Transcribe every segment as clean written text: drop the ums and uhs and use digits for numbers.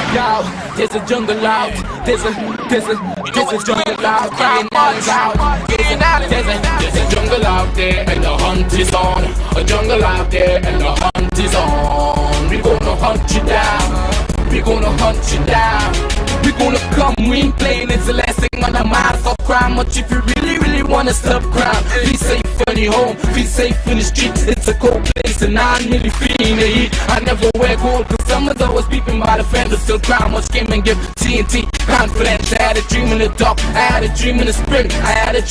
Yo, there's a jungle out. There's a jungle out. Ian Alleyne's out. There's a jungle out there and the hunt is on. A jungle out there and the hunt is on. We gonna hunt you down. We gonna hunt you down. We gonna come, we ain't playing, it's the last thing on our mind. Stop crime, much if you really wanna stop crime. Be safe when you're home, be safe in the streets. It's a cold place and I'm really feeling the heat. I never wear gold, cause summer's always beeping by the fender. Still crime, much came and give TNT confidence. I had a dream in the dark, I had a dream in the spring. I had a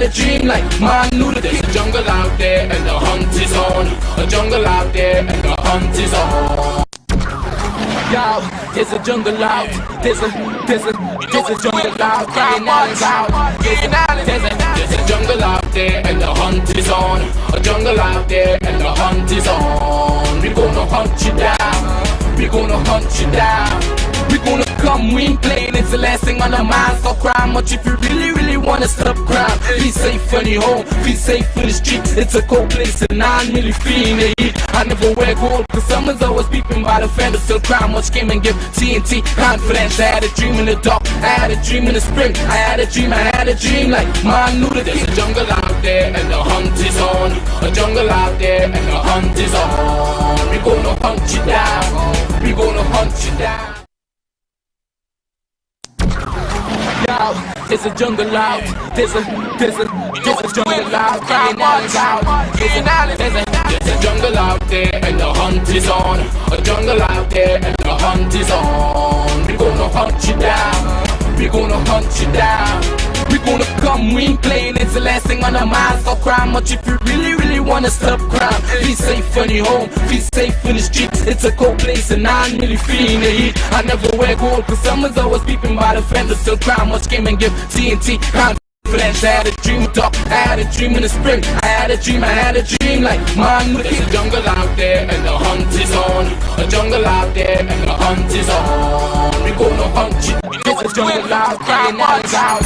dream like man knew that there's a jungle out there and the hunt is on. A jungle out there and the hunt is on. Yo, there's a jungle out. There's a jungle out. Ian Alleyne's out. There's a jungle out there and the hunt is on. A jungle out there and the hunt is on. We gonna hunt you down. We gonna hunt you down. We gonna come, we ain't playing, it's the last thing on our minds. Stop crime, much if you really wanna stop crime. Be safe when you're home, be safe in the streets. It's a cold place and I'm really feeling the heat. I never wear gold, cause summer's always beeping by the fender. Still crime, much came and give TNT confidence. I had a dream in the dark, I had a dream in the spring. I had a dream like man knew that there's a jungle out there and the hunt is on. A jungle out there and the hunt is on. We gonna hunt you down. We gonna hunt you down. Yo, there's a jungle out. There's a jungle out. Ian Alleyne's out. There's a jungle out there and the hunt is on. A jungle out there and the hunt is on. We gonna hunt you down. We gonna hunt you down. We gonna come, we ain't playing, it's the last thing on our minds. Stop crime, much if you really wanna stop crime. Be safe when you're home, be safe in the streets. It's a cold place and I'm really feeling the heat. I never wear gold, cause summer's always beeping by the fender. Still crime, much came and give TNT confidence. I had a dream of dark, I had a dream in the spring. I had a dream like man. There's a jungle out there and the hunt is on. A jungle out there and the hunt is on. We gonna hunt you. There's a jungle out, Ian Alleyne's out.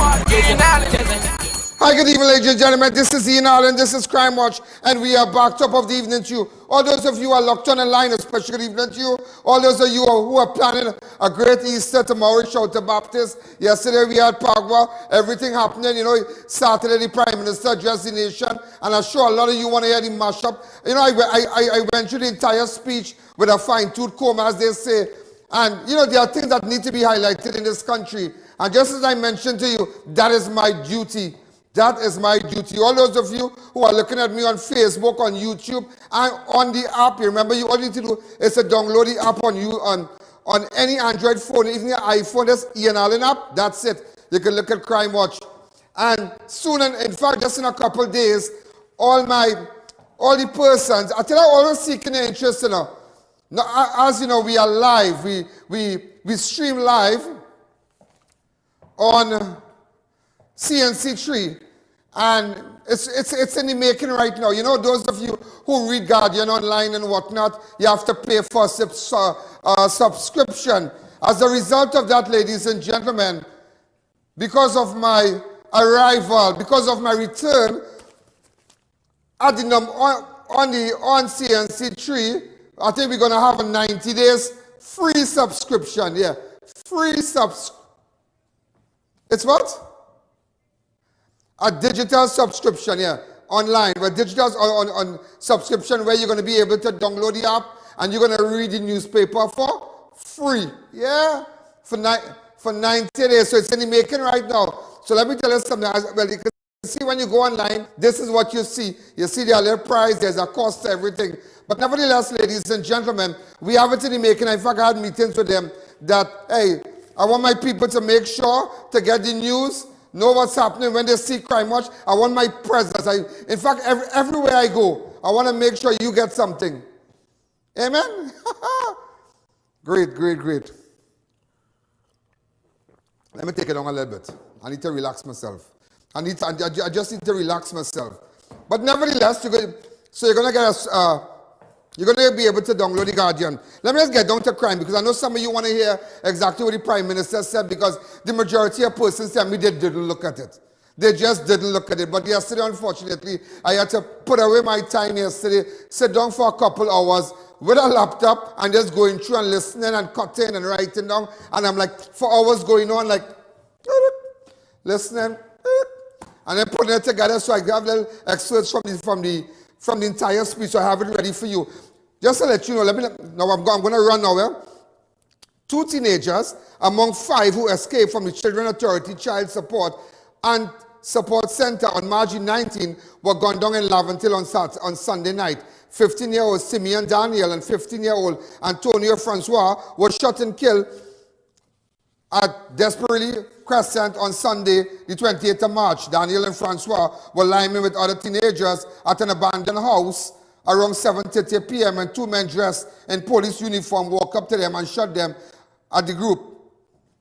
Hi, good evening, ladies and gentlemen. This is Ian Alleyne, this is Crime Watch, and we are back top of the evening to you. All those of you who are locked on the line, especially good evening to you. All those of you who are planning a great Easter tomorrow, shout out Baptist. Yesterday we had Pagwa, everything happening, you know, Saturday the Prime Minister addressed the nation, and I'm sure a lot of you want to hear the mashup. You know, I went through the entire speech with a fine-tooth comb, as they say, and, you know, there are things that need to be highlighted in this country, and just as I mentioned to you, that is my duty. That is my duty. All those of you who are looking at me on Facebook, on YouTube, and on the app, you remember, you all you need to do is to download the app on any Android phone, even your iPhone. That's Ian Alleyne app. That's it. You can look at Crime Watch. And soon, in fact, just in a couple of days, all the persons, I tell you, always seeking their interest, you know. Now, as you know, we are live. We stream live on CNC3, and it's in the making right now. You know, those of you who read Guardian online and whatnot, you have to pay for a subscription. As a result of that, ladies and gentlemen, because of my arrival, because of my return at on CNC3, I think we're going to have a 90 days free subscription. Yeah, free subscription. It's what? A digital subscription, yeah, online. But digital on subscription where you're going to be able to download the app and you're going to read the newspaper for free, yeah, for 90 days. So it's in the making right now. So let me tell you something. Well, you can see when you go online, this is what you see. You see the little price, there's a cost to everything. But nevertheless, ladies and gentlemen, we have it in the making. In fact, I had meetings with them that, hey, I want my people to make sure to get the news, know what's happening when they see Crime Watch. I want my presence. In fact, everywhere I go, I want to make sure you get something. Amen? Great. Let me take it down a little bit. I need to relax myself. I just need to relax myself. But nevertheless, you're going to get you're going to be able to download the Guardian. Let me just get down to crime, because I know some of you want to hear exactly what the Prime Minister said, because the majority of persons tell me they didn't look at it. They just didn't look at it. But yesterday, unfortunately, I had to put away my time yesterday, sit down for a couple hours, with a laptop and just going through and listening and cutting and writing down. And I'm like, for hours going on, like, listening, and then putting it together. So I have little excerpts from the entire speech. So I have it ready for you. Just to let you know, now I'm going to run now. Yeah? 2 teenagers among 5 who escaped from the Children Authority Child Support and Support Center on March 19 were gunned down in Laventille on Sunday night. 15-year-old Simeon Daniel and 15-year-old Antonio Francois were shot and killed at Desperately Crescent on Sunday, the 28th of March. Daniel and Francois were lying with other teenagers at an abandoned house around 7:30 p.m. and 2 men dressed in police uniform walked up to them and shot them at the group.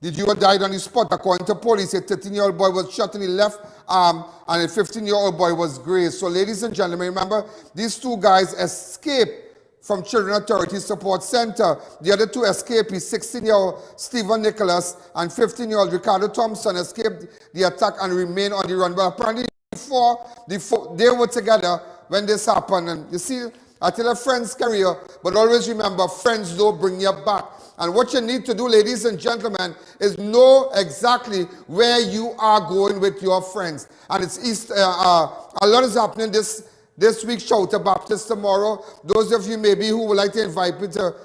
The duo died on the spot. According to police, a 13-year-old boy was shot in the left arm and a 15-year-old boy was grazed. So ladies and gentlemen, remember, these 2 guys escaped from Children Authority Support Center. The other 2 escapees, 16-year-old Stephen Nicholas and 15-year-old Ricardo Thompson, escaped the attack and remain on the run. But apparently they were together when this happened. And you see, I tell a friend's career, but always remember, friends don't bring you back. And what you need to do, ladies and gentlemen, is know exactly where you are going with your friends. And it's Easter. A lot is happening this week. Shout out Baptist tomorrow. Those of you maybe who would like to invite me to,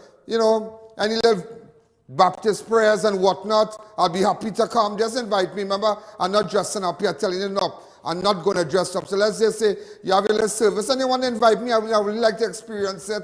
any little Baptist prayers and whatnot, I'll be happy to come. Just invite me. Remember, I'm not dressing up here telling you no. I'm not going to dress up. So let's just say you have a little service and you want to invite me. I would really like to experience it.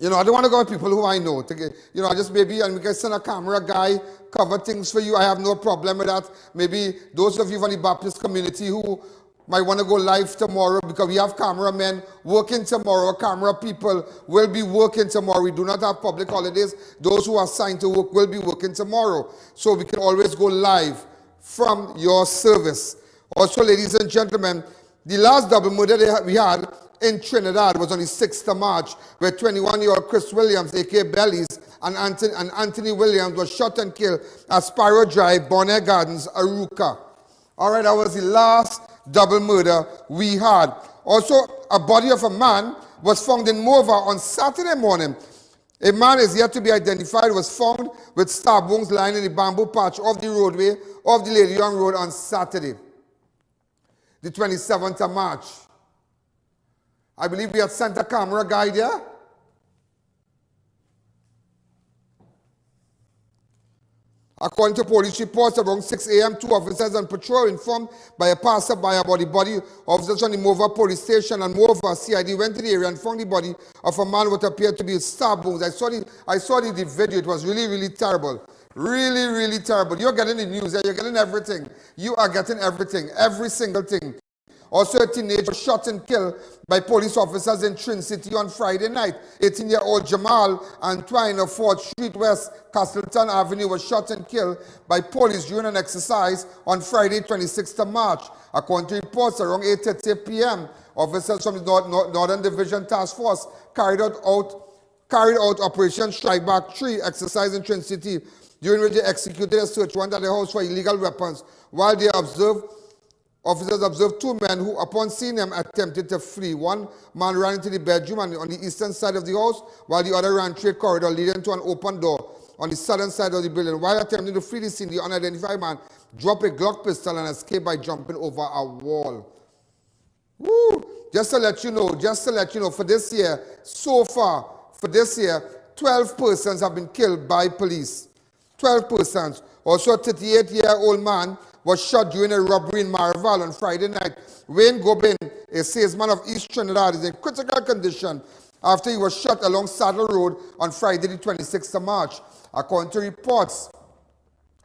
I don't want to go with people who I know. I just maybe, and we can send a camera guy, cover things for you. I have no problem with that. Maybe those of you from the Baptist community who might want to go live tomorrow, because we have cameramen working tomorrow. Camera people will be working tomorrow. We do not have public holidays. Those who are assigned to work will be working tomorrow. So we can always go live from your service. Also, ladies and gentlemen, the last double murder we had in Trinidad was on the 6th of March, where 21-year-old Chris Williams, a.k.a. Bellies, and Anthony Williams was shot and killed at Sparrow Drive, Bonnet Gardens, Arouca. All right, that was the last double murder we had. Also, a body of a man was found in Mova on Saturday morning. A man is yet to be identified, was found with stab wounds lying in the bamboo patch of the roadway of the Lady Young Road on Saturday, the 27th of March. I believe we had sent a camera guy there. According to police reports, around 6 a.m., 2 officers on patrol informed by a passerby about the body. Officers on the Mova police station and Mova CID went to the area and found the body of a man what appeared to be stab wounds. I saw the video. It was really, really terrible. Really, really terrible. You're getting the news. You're getting everything. You are getting everything. Every single thing. Also, a teenager shot and killed by police officers in Trin City on Friday night. 18-year-old Jamal Antoine of 4th Street West, Castleton Avenue, was shot and killed by police during an exercise on Friday, 26th of March. According to reports, around 8:30 p.m., officers from the Northern Division Task Force carried out Operation Strike Back 3 exercise in Trin City, during which they executed a search warrant at the house for illegal weapons. While they officers observed 2 men who, upon seeing them, attempted to flee. One man ran into the bedroom on the eastern side of the house, while the other ran through a corridor leading to an open door on the southern side of the building. While attempting to flee the scene, the unidentified man dropped a Glock pistol and escaped by jumping over a wall. Woo! Just to let you know, for this year, so far, 12 persons have been killed by police. 12 persons. Also, a 38-year-old man was shot during a robbery in Marival on Friday night. Wayne Gobin, a salesman of East Trinidad, is in critical condition after he was shot along Saddle Road on Friday, the 26th of March. According to reports,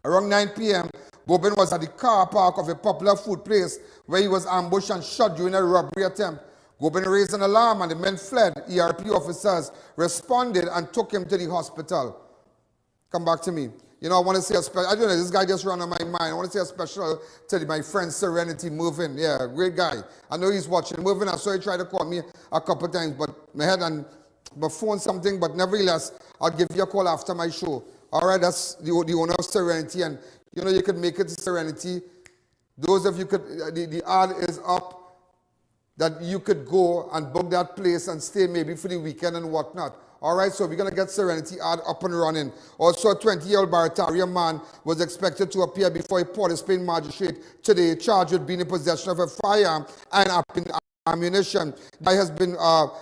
around 9 p.m., Gobin was at the car park of a popular food place where he was ambushed and shot during a robbery attempt. Gobin raised an alarm and the men fled. ERP officers responded and took him to the hospital. Come back to me. I want to say a special, I don't know, this guy just ran on my mind. I want to say a special to my friend Serenity Mervin. Yeah, great guy. I know he's watching. Mervin, I saw he tried to call me a couple times, but my head and my phone something, but nevertheless, I'll give you a call after my show. All right, that's the owner of Serenity, and you could make it to Serenity. Those of you could, the ad is up. that you could go and book that place and stay maybe for the weekend and whatnot. All right, so we're going to get Serenity Ad up and running. Also, a 20-year-old Barataria man was expected to appear before a Port of Spain magistrate today, charged with being in possession of a firearm and ammunition. That has been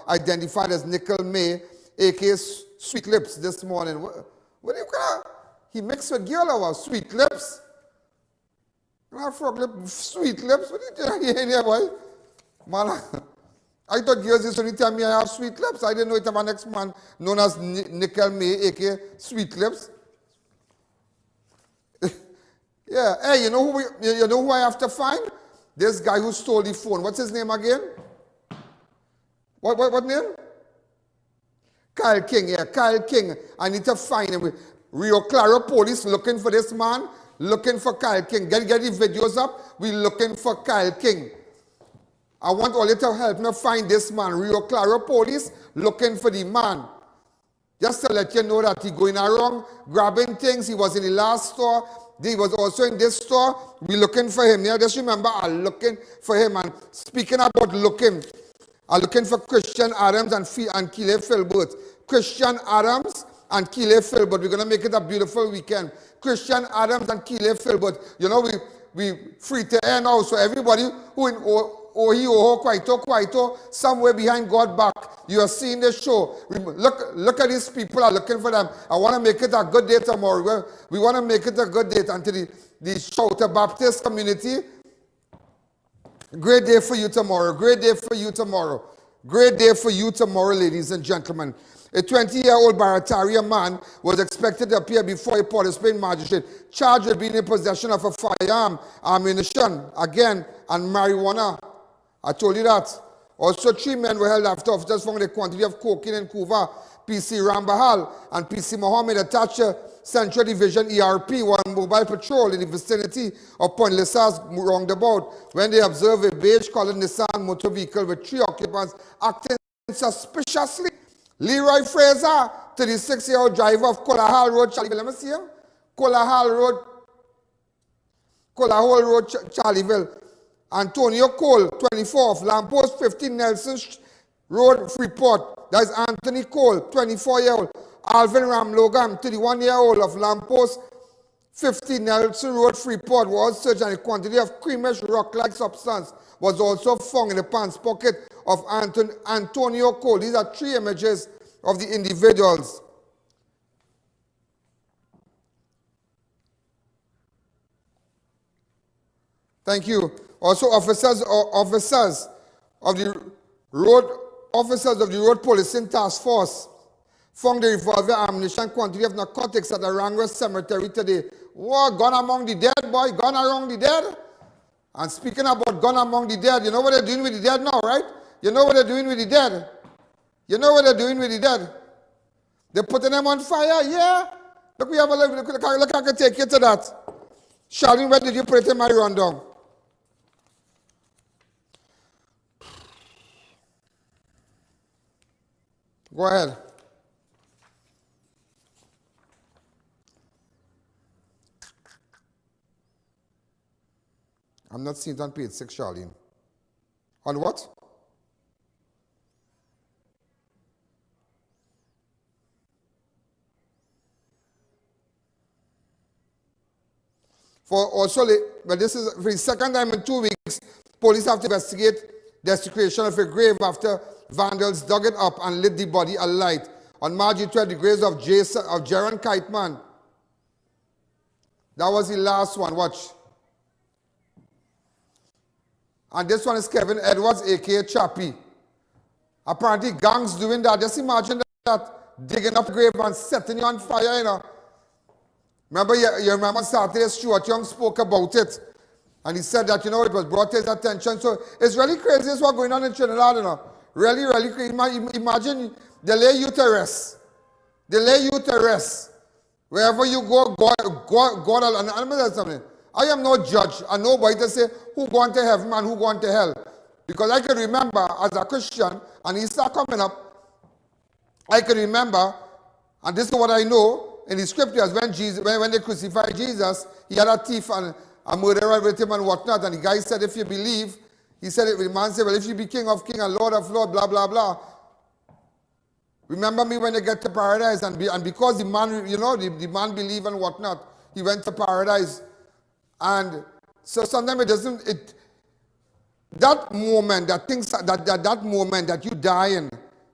identified as Nickel May, a.k.a. Sweet Lips, this morning. What do you call it? He mixed with girl or Sweet Lips? Frog lip, Sweet Lips? What are you doing here, boy? Man, I thought girls used to tell me I have sweet lips. I didn't know it have an next man known as Nickel May, a.k.a. Sweet Lips. Yeah, hey, you know who I have to find? This guy who stole the phone. What's his name again? What name? Kyle King, yeah, Kyle King. I need to find him. Rio Claro police looking for this man, looking for Kyle King. Get the videos up. We're looking for Kyle King. I want all you to help me find this man. Rio Claro police looking for the man. Just to let you know that he going around grabbing things. He was in the last store. He was also in this store. We're looking for him. Yeah, just remember, I'm looking for him. And speaking about looking, I'm looking for Christian Adams and Keeley Philbert. Christian Adams and Keeley Philbert. We're going to make it a beautiful weekend. Christian Adams and Keeley Philbert. You know, we free to air now. So everybody who in Kwaito, somewhere behind God back, you are seeing this show. Look at these people are looking for them. I want to make it a good day tomorrow. We want to make it a good day until the Shouter Baptist community. Great day for you tomorrow. Great day for you tomorrow. Great day for you tomorrow, ladies and gentlemen. A 20-year-old Barataria man was expected to appear before a Port of Spain magistrate, charged with being in possession of a firearm, ammunition, again, and marijuana. I told you that. Also, 3 men were held after officers found a quantity of cocaine in Kuva. PC Rambahal and PC Mohammed attached to Central Division ERP were on mobile patrol in the vicinity of Point Lissas roundabout when they observed a beige-colored Nissan motor vehicle with 3 occupants acting suspiciously. Leroy Fraser to the 6-year-old driver of Colahal Road, Charlieville. Let me see him. Colahal Road, Charlieville. Antonio Cole, 24, of Lamppost 15 Nelson Road, Freeport. That is Anthony Cole, 24-year-old. Alvin Ramlogan, 31-year-old of Lamppost 15 Nelson Road, Freeport, was searched and a quantity of creamish rock-like substance was also found in the pants pocket of Antonio Cole. These are 3 images of the individuals. Thank you. Also, officers of the road policing task force found the revolver ammunition quantity of narcotics at the Rangra Cemetery today. What? Gone among the dead, boy? Gone among the dead? And speaking about gone among the dead, you know what they're doing with the dead now, right? You know what they're doing with the dead? You know what they're doing with the dead? They're putting them on fire, yeah? Look, we have a look, I can take you to that. Charlene, where did you put it in my rundown? Go ahead. I'm not seeing it on page 6, Charlene. On what? For also, but this is for the second time in 2 weeks, police have to investigate the desecration of a grave after vandals dug it up and lit the body alight. On March 12th, the graves of Jaron Kiteman. That was the last one. Watch. And this one is Kevin Edwards, a.k.a. Chappie. Apparently, gangs doing that. Just imagine that, digging up the grave and setting you on fire, you know. Remember, you remember Saturday, Stuart Young spoke about it. And he said that, you know, it was brought to his attention. So it's really crazy what's going on in Trinidad, you know. Really, really crazy. Imagine they lay you to rest. They lay you to rest. Wherever you go, God, and I'm going to tell you something. I am no judge and nobody to say who going to heaven and who going to hell. Because I can remember as a Christian, and Easter coming up, I can remember, and this is what I know, in the scriptures, when they crucified Jesus, he had a thief and a murderer with him and whatnot, and the guy said, if you believe, He said it, the man said, well, if you be king of king and lord of lord, blah, blah, blah. Remember me when you get to paradise. And because the man, you know, the man believed and whatnot, he went to paradise. And so sometimes it doesn't, that moment, that moment that you die in,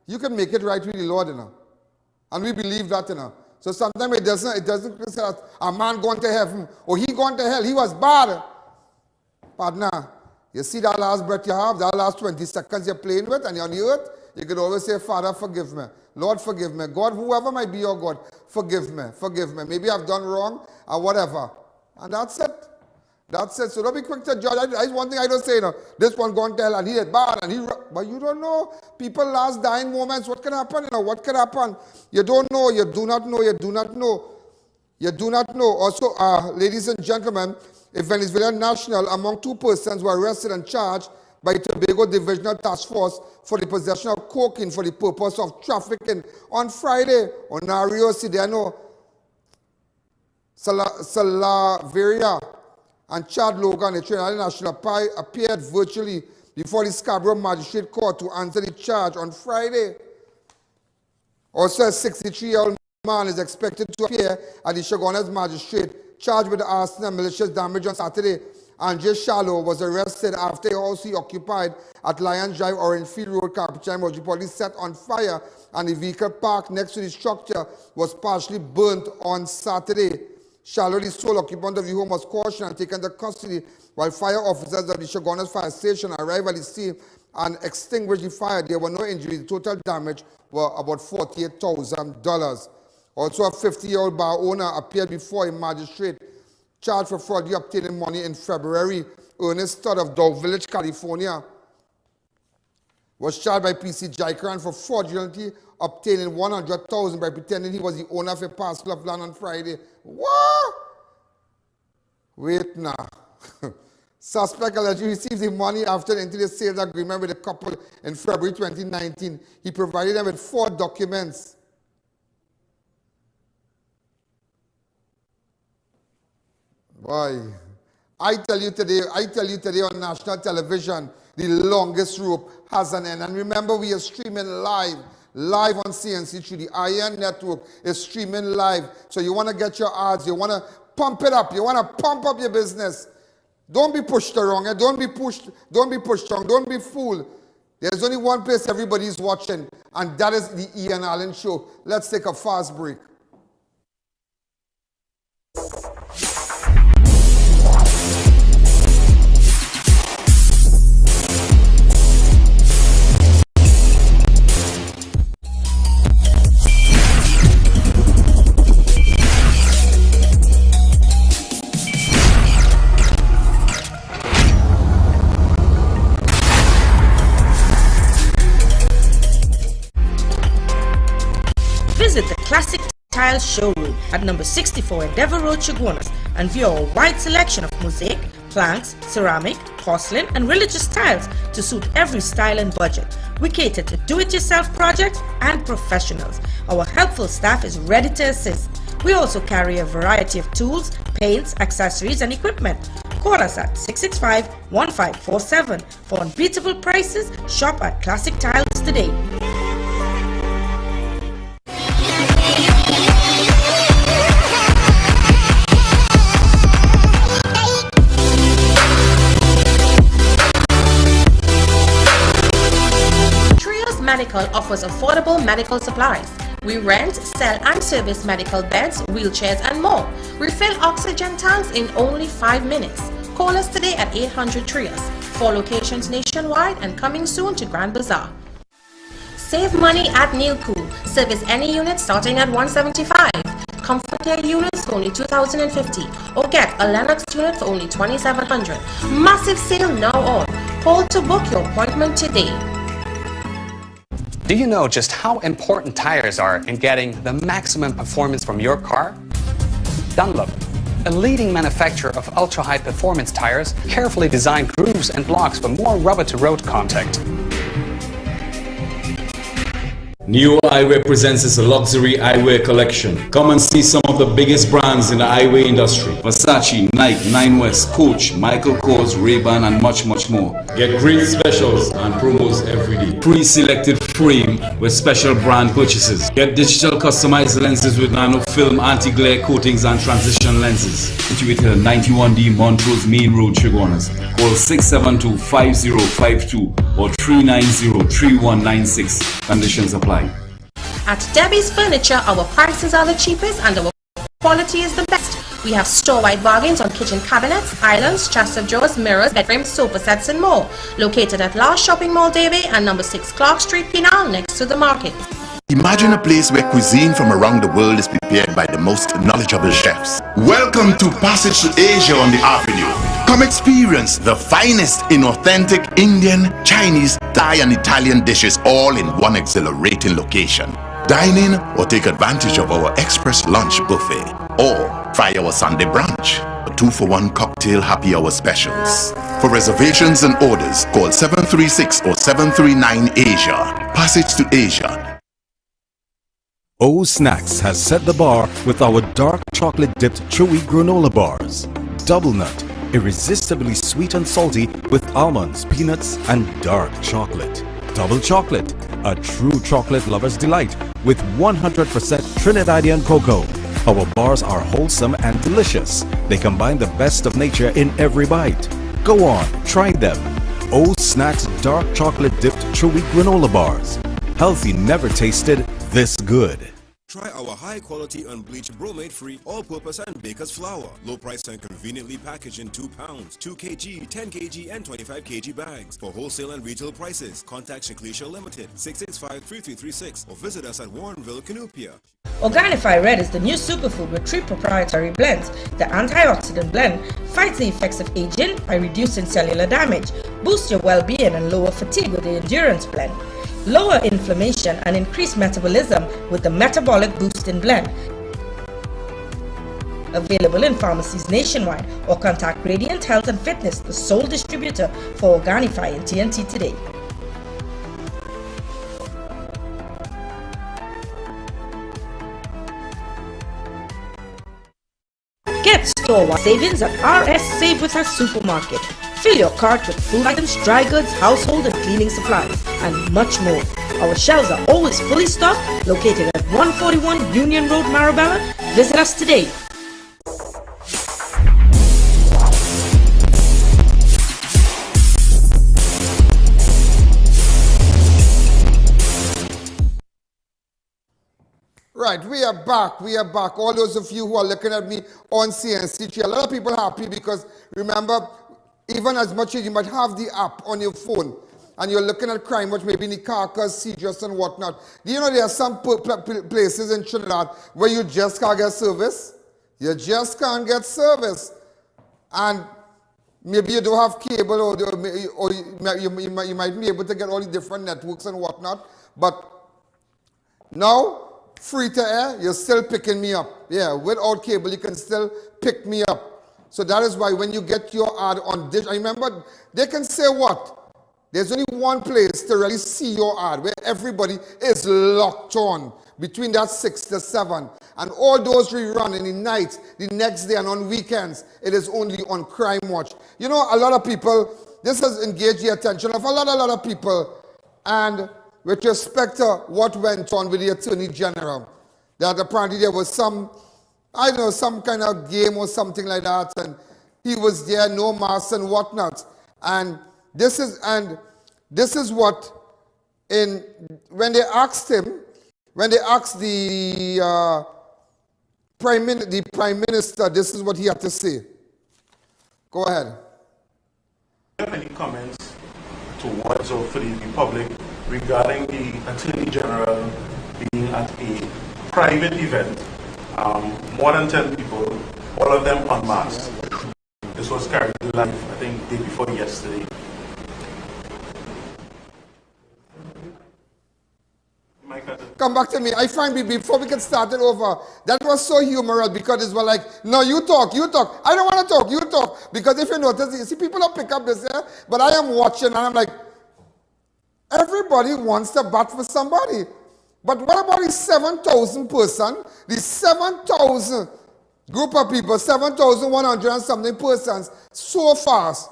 you can make it right with the Lord, you know. And we believe that, you know. So sometimes it doesn't say that a man going to heaven or he going to hell. He was bad. Partner, you see that last breath you have, that last 20 seconds you're playing with and you're on the earth, you could always say, Father, forgive me. Lord, forgive me. God, whoever might be your God, forgive me. Forgive me. Maybe I've done wrong or whatever. And that's it. That's it. So don't be quick to judge. That's one thing I don't say, you know, this one going to hell and he did bad and he... But you don't know. People last dying moments, what can happen? You know, what can happen? You don't know. You do not know. You do not know. You do not know. Also, ladies and gentlemen, a Venezuelan national among 2 persons were arrested and charged by Tobago Divisional Task Force for the possession of cocaine for the purpose of trafficking on Friday. Onario Sideno, Salaveria, and Chad Logan, a Trinidad national, appeared virtually before the Scarborough Magistrate Court to answer the charge on Friday. Also, a 63-year-old man is expected to appear at the Shogun's Magistrate, charged with arson and malicious damage on Saturday. Andre Shallow was arrested after a house he occupied at Lions Drive, Orangefield Road, Carpentine, was reportedly set on fire, and the vehicle parked next to the structure was partially burnt on Saturday. Shallow, the sole occupant of the home, was cautioned and taken into custody, while fire officers of the Shogun's fire station arrived at the scene and extinguished the fire. There were no injuries. The total damage were about $48,000. Also, a 50-year-old bar owner appeared before a magistrate charged for fraudulently obtaining money in February. Ernest Todd of Dow Village, California, was charged by PC Jaikran for fraudulently obtaining $100,000 by pretending he was the owner of a parcel of land on Friday. What? Wait now. Suspect allegedly received the money after entering a sales agreement with a couple in February 2019. He provided them with 4 documents. Boy, I tell you today on national television, the longest rope has an end. And remember, we are streaming live on CNC through the I.A.N. network. Is streaming live. So you want to get your ads, you want to pump it up, you want to pump up your business. Don't be pushed around, eh? Don't be pushed around, don't be fooled. There's only one place everybody's watching, and that is the Ian Alleyne Show. Let's take a fast break. Visit the Classic Tiles Showroom at number 64 Endeavour Road, Chaguanas, and view our wide selection of mosaic, planks, ceramic, porcelain, and religious tiles to suit every style and budget. We cater to do-it-yourself projects and professionals. Our helpful staff is ready to assist. We also carry a variety of tools, paints, accessories, and equipment. Call us at 665-1547 for unbeatable prices. Shop at Classic Tiles today. Medical offers affordable medical supplies. We rent, sell and service medical beds, wheelchairs and more. Refill oxygen tanks in only 5 minutes. Call us today at 800 Trios. 4 locations nationwide and coming soon to Grand Bazaar. Save money at Neil Cool. Service any unit starting at $175. Comfort Air units for only $2,050. Or get a Lennox unit for only $2,700. Massive sale now on. Call to book your appointment today. Do you know just how important tires are in getting the maximum performance from your car? Dunlop, a leading manufacturer of ultra-high performance tires, carefully designed grooves and blocks for more rubber-to-road contact. New Eyewear presents its luxury eyewear collection. Come and see some of the biggest brands in the eyewear industry. Versace, Nike, Nine West, Coach, Michael Kors, Ray-Ban and much more. Get great specials and promos every day. Pre-selected frame with special brand purchases. Get digital customized lenses with nano film, anti-glare coatings and transition lenses. Situated at 91D Montrose Main Road, Chaguanas. Call 672-5052 or 390-3196. Conditions apply. At Debbie's Furniture, our prices are the cheapest and our quality is the best. We have store-wide bargains on kitchen cabinets, islands, chest of drawers, mirrors, bed frames, sofa sets and more. Located at Last Shopping Mall, Davie and number 6 Clark Street, Penal, next to the market. Imagine a place where cuisine from around the world is prepared by the most knowledgeable chefs. Welcome to Passage to Asia on the Avenue. Come experience the finest in authentic Indian, Chinese, Thai and Italian dishes all in one exhilarating location. Dine in or take advantage of our express lunch buffet or try our Sunday brunch. A 2-for-1 cocktail happy hour specials. For reservations and orders, call 736 or 739 Asia. Passage to Asia. O Snacks has set the bar with our dark chocolate dipped chewy granola bars. Double nut, irresistibly sweet and salty with almonds, peanuts and dark chocolate. Double chocolate, a true chocolate lover's delight with 100% Trinidadian cocoa. Our bars are wholesome and delicious. They combine the best of nature in every bite. Go on, try them. O Snacks dark chocolate dipped chewy granola bars. Healthy never tasted this good. Try our high-quality unbleached bromate-free all-purpose and baker's flour. Low price and conveniently packaged in 2 pounds, 2 kg, 10 kg and 25 kg bags. For wholesale and retail prices, contact Shaklisha Limited, 665-3336 or visit us at Warrenville, Canupia. Organifi Red is the new superfood with 3 proprietary blends. The antioxidant blend fights the effects of aging by reducing cellular damage, boosts your well-being and lower fatigue with the endurance blend. Lower inflammation and increase metabolism with the Metabolic Boosting Blend. Available in pharmacies nationwide or contact Radiant Health and Fitness, the sole distributor for Organifi and TNT today. Get store-wide savings at RS Save with Us supermarket. Fill your cart with food items, dry goods, household and cleaning supplies, and much more. Our shelves are always fully stocked, located at 141 Union Road, Marabella. Visit us today. Right, we are back. All those of you who are looking at me on CNC3, a lot of people are happy because remember, even as much as you might have the app on your phone and you're looking at crime watch, maybe in the Carcass, Seizures and whatnot, do you know there are some places in Trinidad where you just can't get service? You just can't get service. And maybe you don't have cable or you might be able to get all the different networks and whatnot. But now, free to air, you're still picking me up. Yeah, without cable, you can still pick me up. So that is why when you get your ad on dish, I remember they can say what? There's only one place to really see your ad where everybody is locked on between that 6 to 7. And all those rerun in the night, the next day and on weekends, it is only on Crime Watch. You know, a lot of people, this has engaged the attention of a lot of people. And with respect to what went on with the Attorney General, that apparently there was some, I don't know, some kind of game or something like that, and he was there, no mask and whatnot. And this is what, when they asked him, when they asked the Prime Minister, this is what he had to say. Go ahead. Do you have any comments towards or for the public regarding the Attorney General being at a private event, more than 10 people, all of them unmasked? This was carried live, I think, the day before yesterday. Come back to me. I find before we get started over, that was so humorous because it was like, no, you talk. I don't want to talk, you talk. Because if you notice, you see, people don't pick up this, yeah? But I am watching and I'm like, everybody wants to bat for somebody. But what about the 7,000 person, the 7,000 group of people, 7,100 and something persons so fast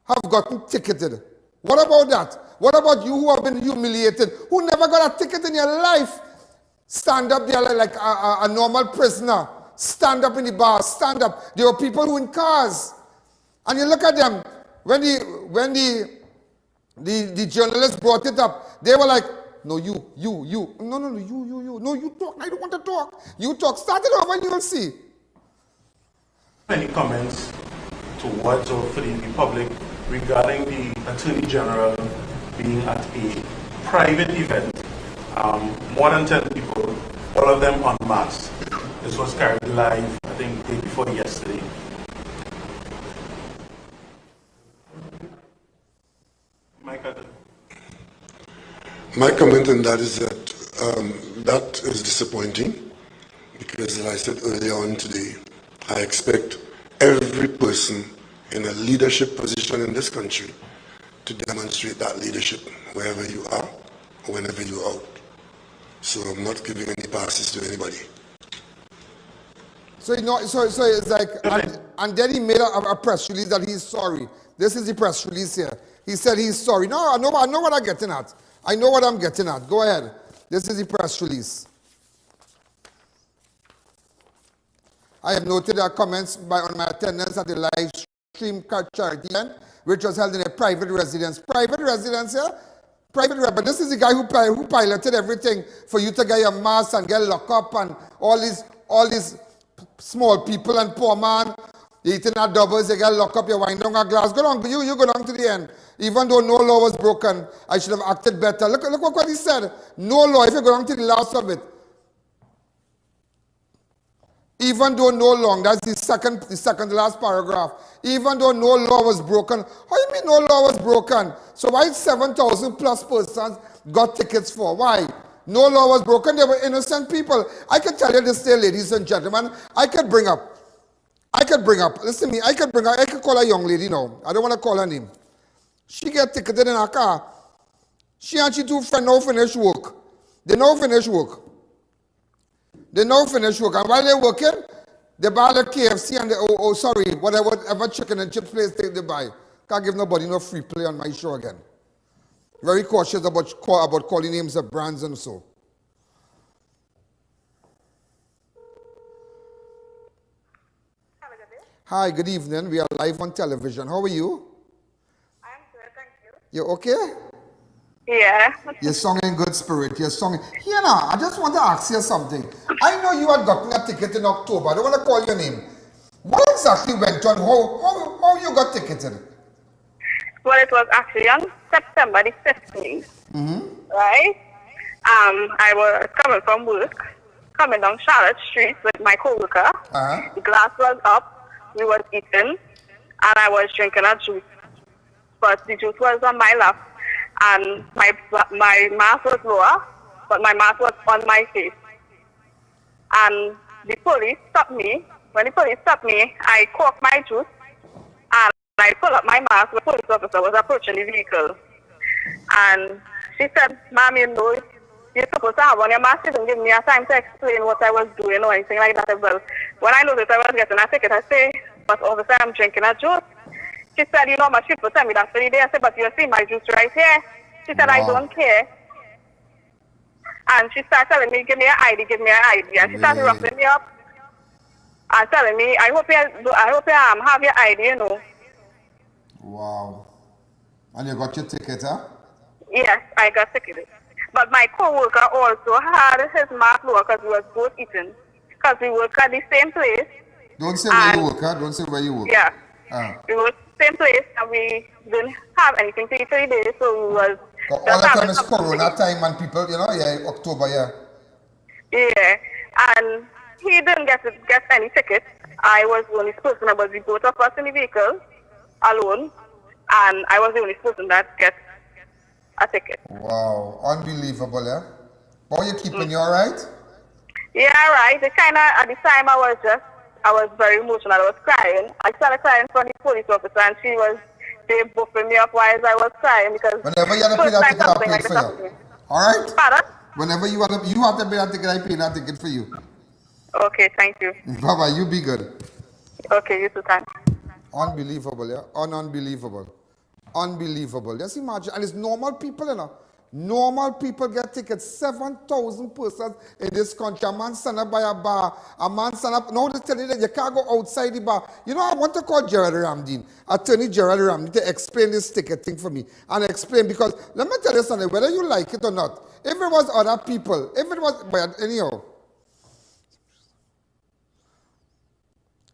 have gotten ticketed? What about that? What about you who have been humiliated, who never got a ticket in your life? Stand up there like a normal prisoner. Stand up in the bar, stand up. There were people who in cars. And you look at them, when the journalists brought it up, they were like, no, you. No, you. No, you talk. I don't want to talk. You talk. Start it over and you will see. Any comments towards or for the public regarding the Attorney General being at a private event, more than 10 people, all of them en masse. This was carried live, I think, the day before yesterday. My comment on that is that that is disappointing because, as I said earlier on today, I expect every person in a leadership position in this country to demonstrate that leadership wherever you are or whenever you're out. So I'm not giving any passes to anybody. So, so it's like, and then he made a press release that he's sorry. This is the press release here. He said he's sorry. No, I know what I'm getting at. I know what I'm getting at. Go ahead. This is the press release. I have noted our comments on my attendance at the live stream charity event, which was held in a private residence. Private residence here? But this is the guy who piloted everything for you to get your mask and get locked up and all these small people and poor man eating at doubles, you get locked up, you wind down a glass. Go down, you go down to the end. Even though no law was broken, I should have acted better. Look what he said. No law, if you go down to the last of it. Even though no law, that's the second to last paragraph. Even though no law was broken. How do you mean no law was broken? So why 7,000 plus persons got tickets for? Why? No law was broken. They were innocent people. I can tell you this day, ladies and gentlemen, I could bring up, listen to me, I could call a young lady now. I don't want to call her name. She get ticketed in her car. She and she two friends now finish work. They now finish work. And while they're working, they buy the KFC and whatever chicken and chips place they buy. Can't give nobody no free play on my show again. Very cautious about calling names of brands and so. Hi, good evening. We are live on television. How are you? I'm good, thank you. You okay? Yeah. You're singing in good spirit. You're singing. Here now, I just want to ask you something. I know you had gotten a ticket in October. I don't want to call your name. What exactly went on? How you got ticketed? Well, it was actually on September the 15th. Right? I was coming from work, coming down Charlotte Street with my co-worker. The glass was up. We was eating, and I was drinking a juice. But the juice was on my lap, and my mask was lower, but my mask was on my face. And the police stopped me. When the police stopped me, I corked my juice, and I pulled up my mask. The police officer was approaching the vehicle. And she said, "Ma'am, you know, you're supposed to have on your mask. You didn't give me a time to explain what I was doing or anything like that." Well, when I noticed I was getting a ticket, I say, "But officer, I'm drinking a juice." She said, "You know, my people tell me that for the day." I said, "But you see my juice right here." She said, "I don't care." And she started telling me, "Give me an ID, give me an ID." And she started roughing me up and telling me, I hope you have your ID, you know. Wow. And you got your ticket, huh? Yes, I got ticketed. But my co-worker also had his mask lower because we was both eating. Because we work at the same place. Don't say where you work, huh? Don't say where you work. Yeah. We work the same place and we didn't have anything to eat for the day, so we was... All the time is Corona time and people, you know, October, Yeah. And he didn't get any tickets. I was the only person. It was the both of us in the vehicle, alone. And I was the only person that get a ticket. Wow. Unbelievable, yeah? How are you keeping? You all right? Yeah, right. At the time I was very emotional. I was crying. I started crying in front of the police officer and they buffing me up while I was crying because... Whenever you had to pay that ticket, I'll pay it for you. All right? Pardon? Whenever you have to pay that ticket, I pay that ticket for you. Okay, thank you. Bye-bye, you be good. Okay, you too, thanks. Unbelievable, yeah? Unbelievable. Unbelievable. Just imagine, and it's normal people, you know. Normal people get tickets. 7,000 persons in this country. A man stand up by a bar. A man stand up. Now they tell you that you can't go outside the bar. You know, I want to call Gerald Ramdeen, Attorney Gerald Ramdeen, to explain this ticket thing for me. And explain, because let me tell you something, whether you like it or not, if it was other people, if it was, but anyhow.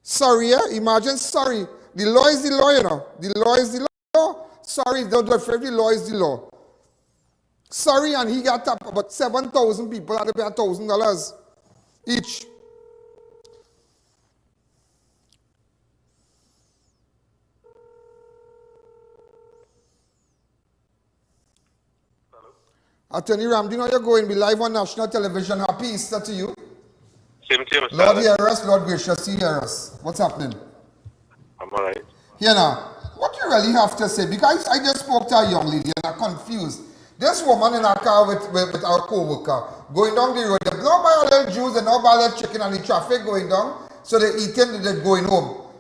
Sorry, yeah? Imagine, sorry. The law is the law, you know. The law is the law. Sorry, don't do it for the law is the law. Sorry, and he got up about 7,000 people had to pay $1,000 each. Attorney Ramdeen, how you going? Be live on national television. Happy Easter to you. Same to you, Mr. Lord hear us, Lord gracious, hear us. What's happening? I'm alright. Here now, what you really have to say, because I just spoke to a young lady and I'm confused. This woman in her car with our co-worker going down the road, they don't buy a little juice, they don't buy a little chicken and the traffic going down, so they're eating, they're going home.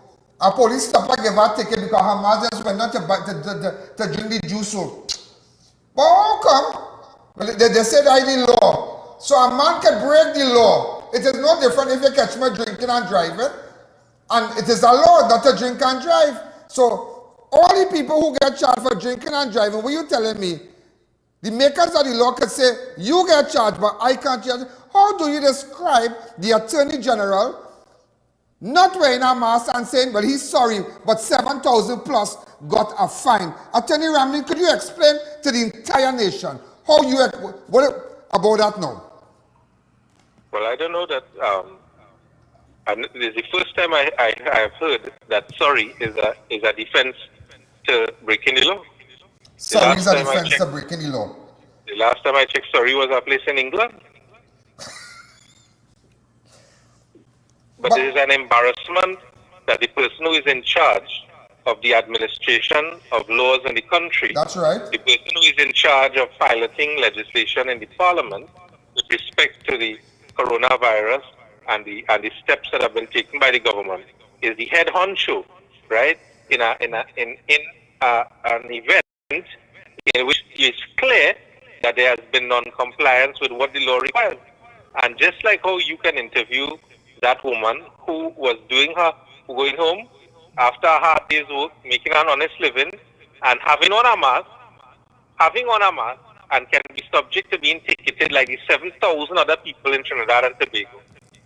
A police stop and give her a ticket because her mother just went down to drink the juice. So. But how come? Well, they say that is the law. So a man can break the law. It is no different if you catch me drinking and driving. And it is a law not to drink and drive. So all the people who get charged for drinking and driving, what are you telling me? The makers of the law can say, you get charged, but I can't charge. How do you describe the Attorney General not wearing a mask and saying, well, he's sorry, but 7,000 plus got a fine? Attorney Ramdeen, could you explain to the entire nation how you, what about that now? Well, I don't know that, and this is the first time I have heard that sorry is a defense to breaking the law. Sorry is a defense to breaking the law. The last time I checked, sorry was a place in England. But it is an embarrassment that the person who is in charge of the administration of laws in the country, that's right, the person who is in charge of piloting legislation in the parliament with respect to the coronavirus and the steps that have been taken by the government, is the head honcho, right? In an event in which it is clear that there has been non-compliance with what the law requires. And just like how you can interview that woman who was going home after a hard day's work, making an honest living, and having on a mask, and can be subject to being ticketed like the 7,000 other people in Trinidad and Tobago.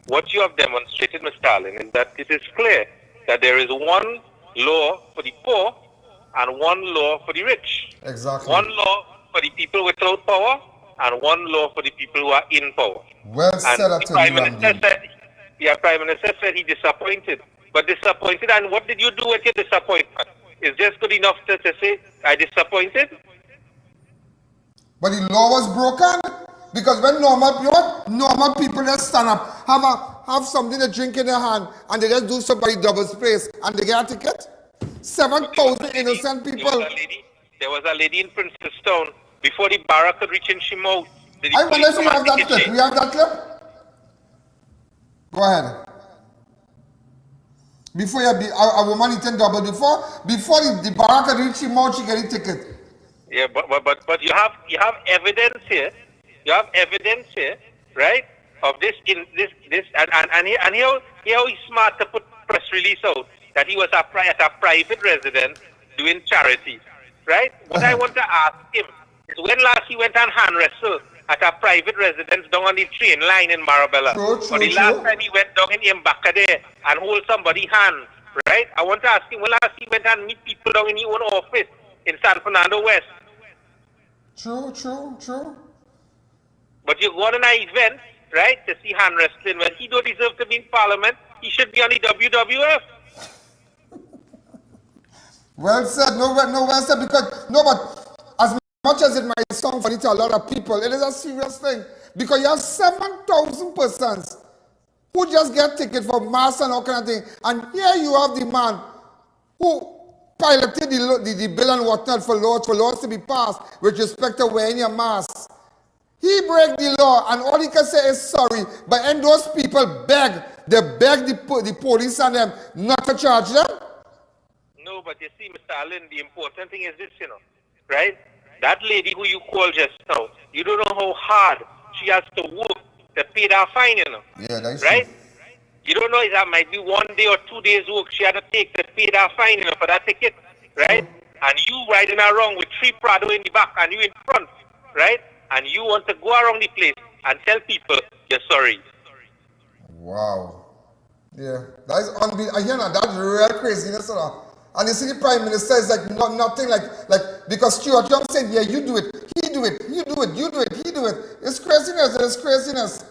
What you have demonstrated, Mr. Alleyne, is that it is clear that there is one law for the poor and one law for the rich. Exactly. One law for the people without power and one law for the people who are in power. Well said, the Prime Minister said he disappointed. But disappointed, and what did you do with your disappointment? Is just good enough to say, I disappointed? But the law was broken. Because when normal people just stand up, have something to drink in their hand, and they just do somebody double space, and they get a ticket. 7,000 innocent people. There was a lady in Princestown, before the barra could reach in Shimout. I wonder if we have that clip. We have that clip? Go ahead. Before you be a woman eating double, before the barra could reach Shimout, she get a ticket. Yeah, but you have evidence here. You have evidence here, right, of this and here he's smart to put press release out that he was at a private residence doing charity, right? What I want to ask him is when last he went on hand wrestle at a private residence down on the train line in Marabella, or the last time he went down in Mbaka there and hold somebody's hand, right? I want to ask him when last he went and meet people down in his own office in San Fernando West. True. But you go on an event, right, to see hand wrestling. When he don't deserve to be in Parliament, he should be on the WWF. Well said. No, well said. But as much as it might sound funny to a lot of people, it is a serious thing. Because you have 7,000 persons who just get tickets for mass and all kind of thing. And here you have the man who piloted the bill and whatnot for laws to be passed with respect to wearing your mask. He break the law, and all he can say is sorry. But and those people beg the police and them not to charge them. No, but you see, Mr. Allen, the important thing is this, right? That lady who you called just now, you don't know how hard she has to work to pay that fine, Yeah, that's right? true. You don't know if that might be 1 day or 2 days work she had to take to pay that fine, for that ticket, right? And you riding around with 3 Prado in the back and you in front, right? And you want to go around the place and tell people you're sorry. Wow. Yeah, that is unbelievable. Again, that's real craziness, And you see the Prime Minister is like nothing like because Stuart Young said, yeah, you do it, he do it, you do it, you do it, he do it. It's craziness, it's craziness.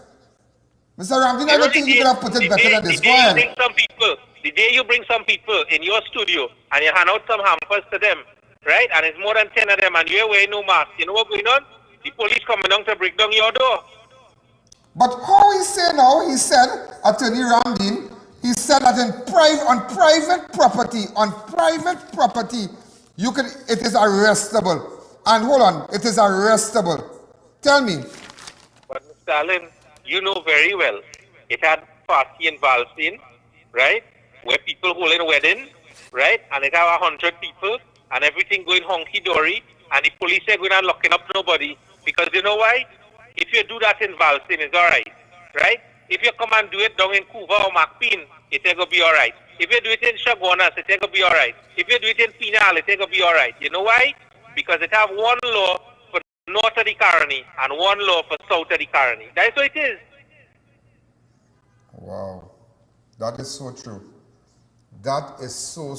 Mr. Ramdin, I don't think you could have put it better than this. Go ahead. The day you bring some people in your studio and you hand out some hampers to them, right? And it's more than 10 of them and you're wearing no mask. You know what's going on? The police coming down to break down your door. But how he say now, he said, Attorney Ramdin, he said that on private property, it is arrestable. And hold on, it is arrestable. Tell me. But Mr. Allen, you know very well, it had party involved in, right? Where people holding wedding, right? And it have 100 people and everything going honky-dory and the police are going and locking up nobody. Because you know why? If you do that in Valsin, it's alright, right? If you come and do it down in Cuba or McPean, it's going to be alright. If you do it in Chaguanas, it's going to be alright. If you do it in Pinal, it's going to be alright. You know why? Because it have one law for north of the Caroni and one law for south of the Caroni. That's what it is. Wow. That is so true. That is so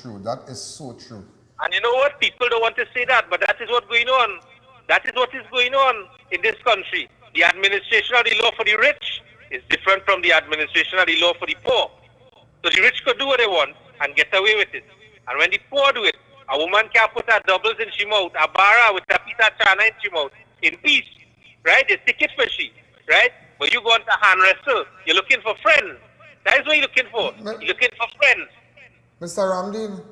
true. That is so true. And you know what? People don't want to say that, but that is what's going on. That is what is going on in this country. The administration of the law for the rich is different from the administration of the law for the poor. So the rich could do what they want and get away with it. And when the poor do it, a woman can put her doubles in she mouth, a bara with a piece of chana in she mouth, in peace, right? It's ticket for she, right? But you go on to hand wrestle, you're looking for friends. That is what you're looking for. You're looking for friends. Mr. Ramdin,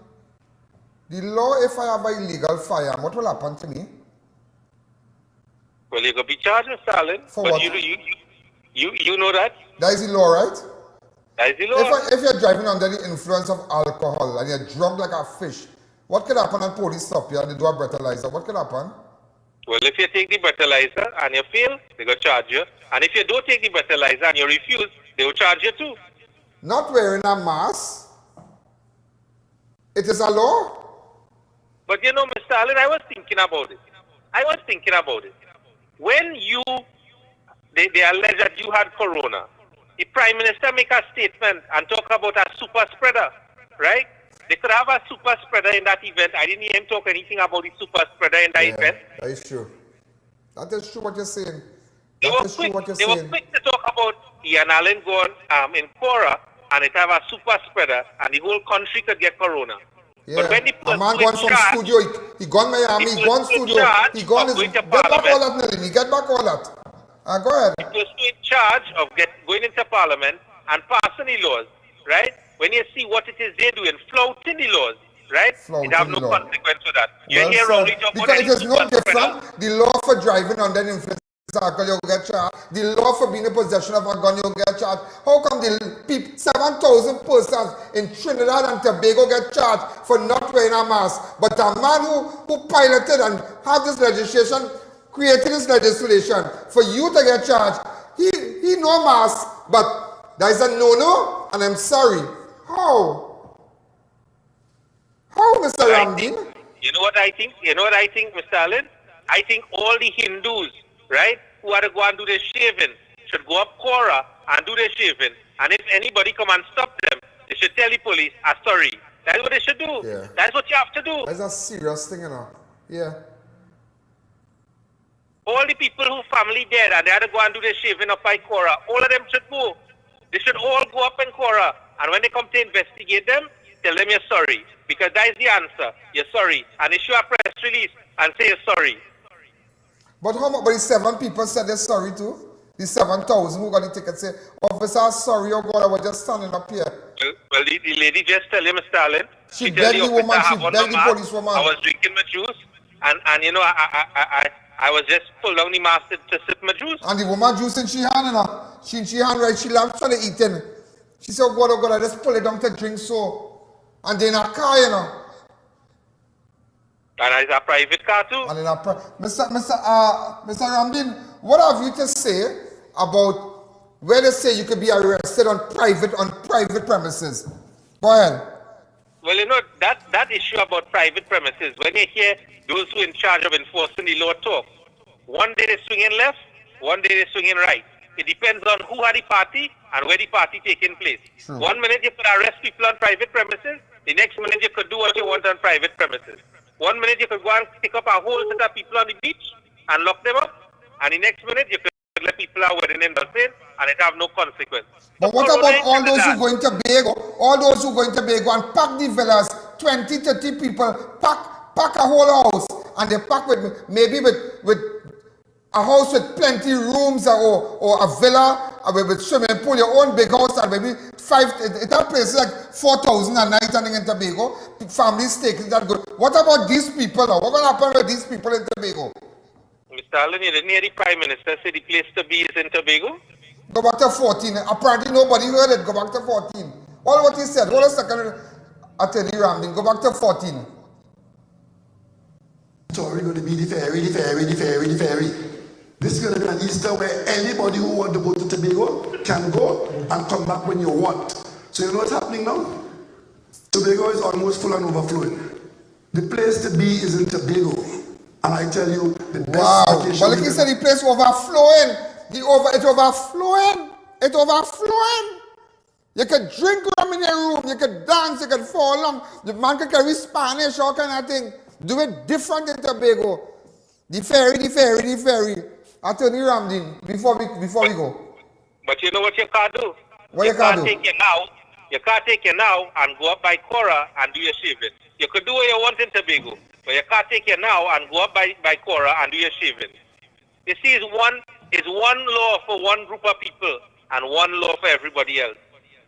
the law, if I have an illegal firearm, what will happen to me? Well, you're going to be charged, Mr. Allen. For but what? You know that. That is the law, right? That is the law. If you're driving under the influence of alcohol and you're drunk like a fish, what could happen when police stop you and they do a breathalyzer? What could happen? Well, if you take the breathalyzer and you fail, they're going to charge you. And if you don't take the breathalyzer and you refuse, they will charge you too. Not wearing a mask? It is a law? But you know, Mr. Allen, I was thinking about it. When they allege that you had corona, the Prime Minister make a statement and talk about a super spreader, right? They could have a super spreader in that event. I didn't hear him talk anything about the super spreader in that event. That is true. That is true what you're saying. They were quick to talk about Ian Alleyne going in Cora and it have a super spreader and the whole country could get corona. Yeah. But when the a man gone from studio, he gone Miami, he gone studio, he gone his, get back all that, Nelly, get back all that. Go ahead. It was in charge of going into Parliament and passing the laws, right? When you see what it is they're doing, flouting the laws, right? It have no consequence to that. You hear wrongly talk about because it is no different. The law for driving under the influence of alcohol, you get charged. The law for being in possession of a gun, you get charged. How come the 7,000 persons in Trinidad and Tobago get charged for not wearing a mask? But a man who piloted and had this legislation, created this legislation for you to get charged, he no mask, but there is a no, and I'm sorry. How, Mr. Ramdin? You know what I think? Mr. Allen? I think all the Hindus, right, who are to go and do their shaving, should go up Cora and do their shaving. And if anybody come and stop them, they should tell the police, sorry. That's what they should do. Yeah. That's what you have to do. That's a serious thing, you know. Yeah. All the people who family dead and they had to go and do their shaving up by Cora, all of them should go. They should all go up in Cora. And when they come to investigate them, tell them you're sorry. Because that is the answer. You're sorry. And issue a press release and say you're sorry. But how much? But the 7 people said they're sorry too? The 7,000 who got the ticket say, officer, sorry, oh God, I was just standing up here. Well, the lady just tell you, Mr. Allen. She begged the woman, she begged the police woman. I was drinking my juice. and you know, I was just pulled down the master to sip my juice. And the woman juice in she hand, you know. She in she hand, right? She loves for the eating. She said, oh God, I just pull it down to drink so. And then a car, you know. And it's a private car too. And in a Mr. Ramdin, what have you to say about where they say you could be arrested on private premises? Go ahead. Well, you know, that issue about private premises, when you hear those who are in charge of enforcing the law talk, one day they're swinging left, one day they're swinging right. It depends on who had the party and where the party taking place. True. 1 minute you could arrest people on private premises, the next minute you could do what you want on private premises. 1 minute you could go and pick up a whole set of people on the beach and lock them up, and the next minute you could let people out wedding in dolphin and it have no consequence. But what about all those who go into Tobago, and pack the villas, 20, 30 people, pack a whole house, and they pack with maybe with a house with plenty rooms or a villa with swimming pool, your own big house, and maybe that place is like 4,000 a night and in Tobago. Family stake is that good. What about these people now? What will happen with these people in Tobago? Mr. Alleyne, you didn't hear the Prime Minister say the place to be is in Tobago? Go back to 14. Apparently nobody heard it. Go back to 14. All what he said. Hold a second, Attorney Ramdin. Go back to 14. Sorry, going to be the ferry. This is going to be an Easter where anybody who wants to go to Tobago can go and come back when you want. So you know what's happening now? Tobago is almost full and overflowing. The place to be is in Tobago. And I tell you, the best vacation. But like he said, the place overflowing. It's overflowing. It's overflowing. You could drink rum in your room. You could dance. You could fall on. The man could carry Spanish, all kind of thing. Do it different in Tobago. The ferry. Attorney Ramdin, before we go. But you know what you can't do? What you can't do? You can't take you now and go up by Cora and do your shaving. You could do what you want in Tobago, but you can't take you now and go up by Cora and do your shaving. You see, it's one law for one group of people and one law for everybody else.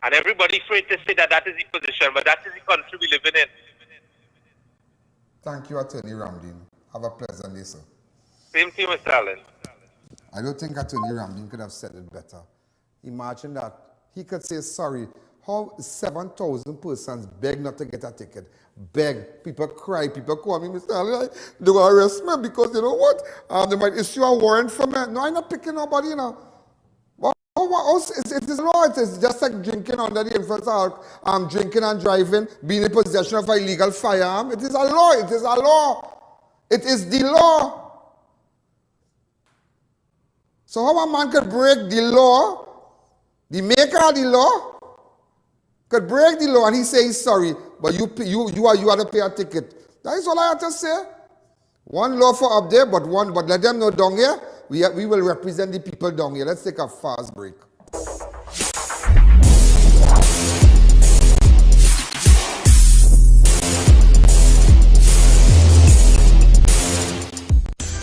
And everybody's afraid to say that is the position, but that is the country we live in. Thank you, Attorney Ramdin. Have a pleasant day, sir. Same to you, Mr. Alleyne. I don't think Attorney Ramdin could have said it better. Imagine that. He could say sorry. How 7,000 persons beg not to get a ticket. Beg. People cry. People call me, Mr. Alleyne, they will arrest me because you know what? They might issue a warrant for me. No, I'm not picking nobody, you know. It is law. It is just like drinking under the influence of drinking and driving, being in possession of an illegal firearm. It is a law. It is a law. It is the law. So how a man could break the law, the maker of the law, could break the law and he say he's sorry, but you have to pay a ticket. That is all I have to say. One law for up there, but let them know down here, we will represent the people down here. Let's take a fast break.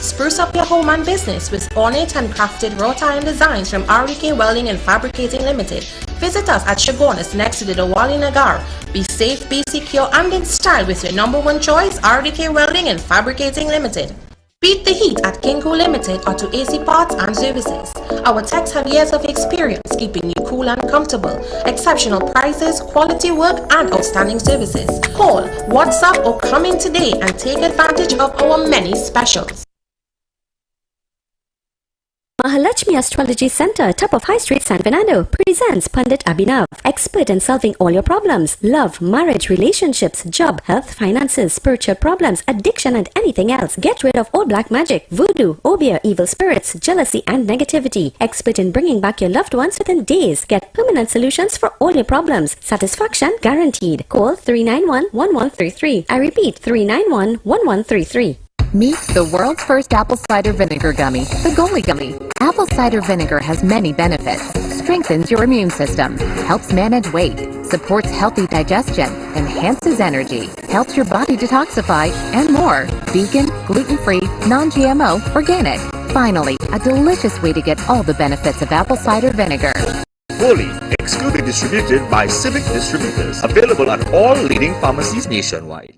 Spruce up your home and business with ornate and crafted wrought iron designs from RDK Welding and Fabricating Limited. Visit us at Shogunus next to the Diwali Nagar. Be safe, be secure, and in style with your #1 choice, RDK Welding and Fabricating Limited. Beat the heat at Kinko Limited Auto AC Parts and Services. Our techs have years of experience keeping you cool and comfortable. Exceptional prices, quality work, and outstanding services. Call, WhatsApp, or come in today and take advantage of our many specials. Mahalakshmi Astrology Center, top of High Street, San Fernando, presents Pandit Abhinav, expert in solving all your problems: love, marriage, relationships, job, health, finances, spiritual problems, addiction, and anything else. Get rid of all black magic, voodoo, obeah, evil spirits, jealousy, and negativity. Expert in bringing back your loved ones within days. Get permanent solutions for all your problems. Satisfaction guaranteed. Call 391-1133. I repeat, 391-1133. Meet the world's first apple cider vinegar gummy, the Goli Gummy. Apple cider vinegar has many benefits. Strengthens your immune system, helps manage weight, supports healthy digestion, enhances energy, helps your body detoxify, and more. Vegan, gluten-free, non-GMO, organic. Finally, a delicious way to get all the benefits of apple cider vinegar. Goli, exclusively distributed by Civic Distributors. Available at all leading pharmacies nationwide.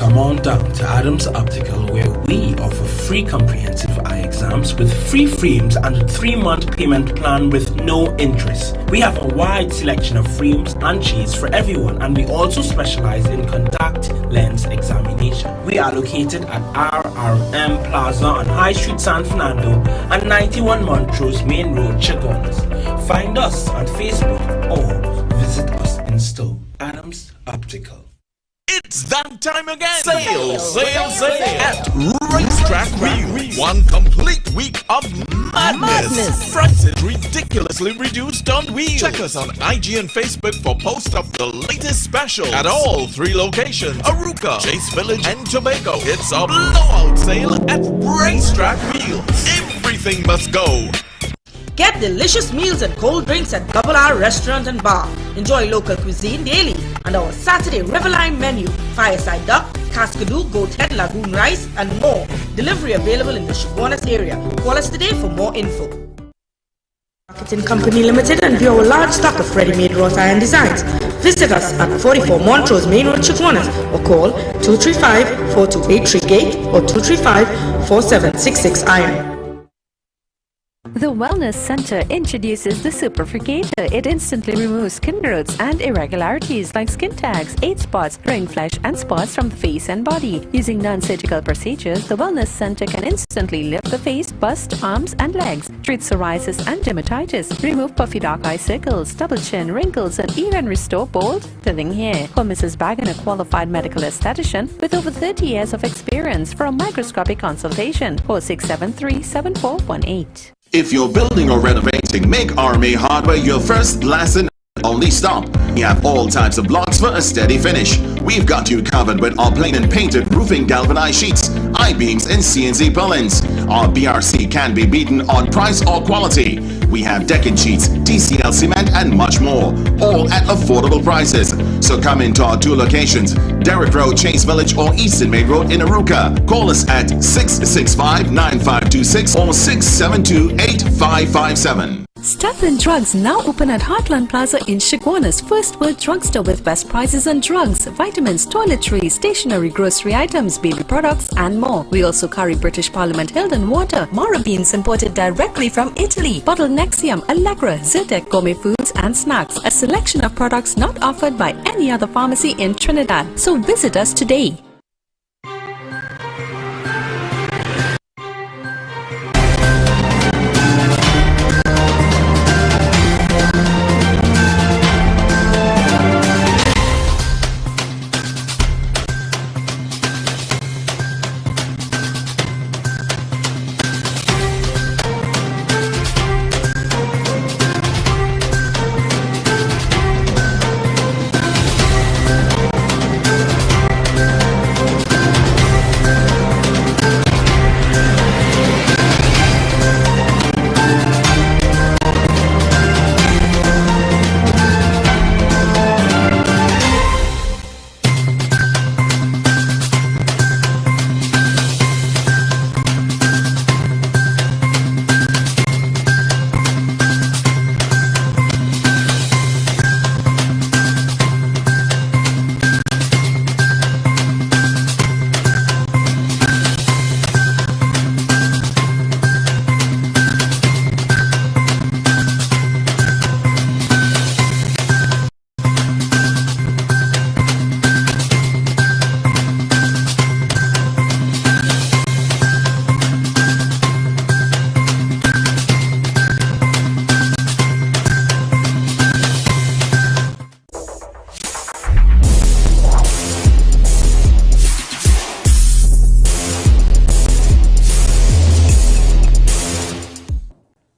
Come on down to Adams Optical, where we offer free comprehensive eye exams with free frames and a 3-month payment plan with no interest. We have a wide selection of frames and shades for everyone, and we also specialize in contact lens examination. We are located at RRM Plaza on High Street, San Fernando, and 91 Montrose Main Road, Chaguanas. Find us on Facebook or visit us in store. Adams Optical. It's that time again. Sales at Racetrack Wheel. One complete week of madness. Prices ridiculously reduced on wheels. Check us on IG and Facebook for posts of the latest special at all 3 locations: Aruca, Chase Village, and Tobago. It's a blowout sale at Racetrack Wheels. Everything must go. Get delicious meals and cold drinks at Double R Restaurant and Bar. Enjoy local cuisine daily and our Saturday Riverline menu: fireside duck, cascadoo, goat head, lagoon rice, and more. Delivery available in the Chaguanas area. Call us today for more info. Marketing Company Limited and view our large stock of ready-made wrought iron designs. Visit us at 44 Montrose Main Road, Chaguanas, or call 235-4283-GATE or 235-4766 iron. The Wellness Center introduces the Superfricator. It instantly removes skin growths and irregularities like skin tags, age spots, ring flesh, and spots from the face and body. Using non-surgical procedures, the Wellness Center can instantly lift the face, bust, arms, and legs, treat psoriasis and dermatitis, remove puffy dark eye circles, double chin, wrinkles, and even restore bald, thinning hair. For Mrs. Bagan, a qualified medical esthetician with over 30 years of experience, for a microscopic consultation, 4673-7418. If you're building or renovating, make RMA Hardware your first, last, and only stop. We have all types of blocks for a steady finish. We've got you covered with our plain and painted roofing galvanized sheets, I-beams, and CNC purlins. Our BRC can be beaten on price or quality. We have decking sheets, TCL cement, and much more, all at affordable prices. So come into our 2 locations, Derrick Road, Chase Village, or Eastern Main Road in Aruca. Call us at 665-9526 or 672-8557. Step-in Drugs now open at Heartland Plaza in Chaguanas, first world drugstore with best prices on drugs, vitamins, toiletries, stationery, grocery items, baby products, and more. We also carry British Parliament Hilden water, Mara beans imported directly from Italy, bottled Nexium, Allegra, Zyrtec, gourmet foods, and snacks. A selection of products not offered by any other pharmacy in Trinidad. So visit us today.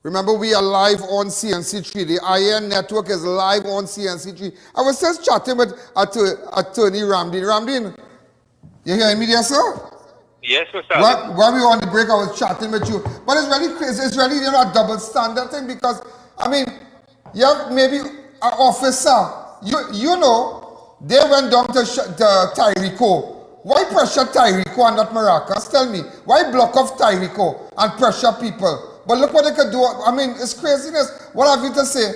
Remember, we are live on CNC3. The I.A.N. network is live on CNC3. I was just chatting with Attorney Ramdeen. Ramdeen, you hearing me there, sir? Yes, Mr. While we were on the break, I was chatting with you. But it's really crazy. It's really, a double standard thing because, I mean, you have maybe an officer. You know, they went down to Tyrico. Why pressure Tyrico and not Maracas? Tell me. Why block off Tyrico and pressure people? But look what they could do. I mean, it's craziness. What have you to say?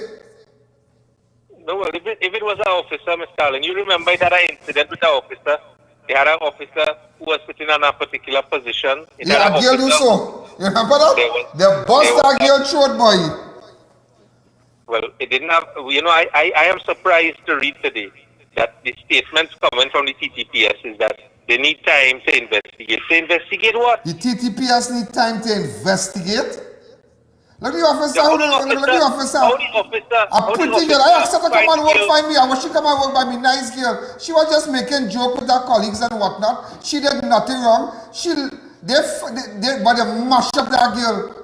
No, well, if it was an officer, Mr. Alleyne, you remember that incident with the officer they had an officer who was sitting in a particular position. Yeah, a girl do so. You remember that? The bust that girl short, boy. Well, it didn't have, you know, I am surprised to read today that the statements coming from the TTPS is that they need time to investigate. To investigate what? The TTPS need time to investigate? Look at the officer, look at the officer. A pretty girl. I asked her to come and work for me. I want she come and work by me. Nice girl. She was just making joke with her colleagues and whatnot. She did nothing wrong. But they mash up that girl.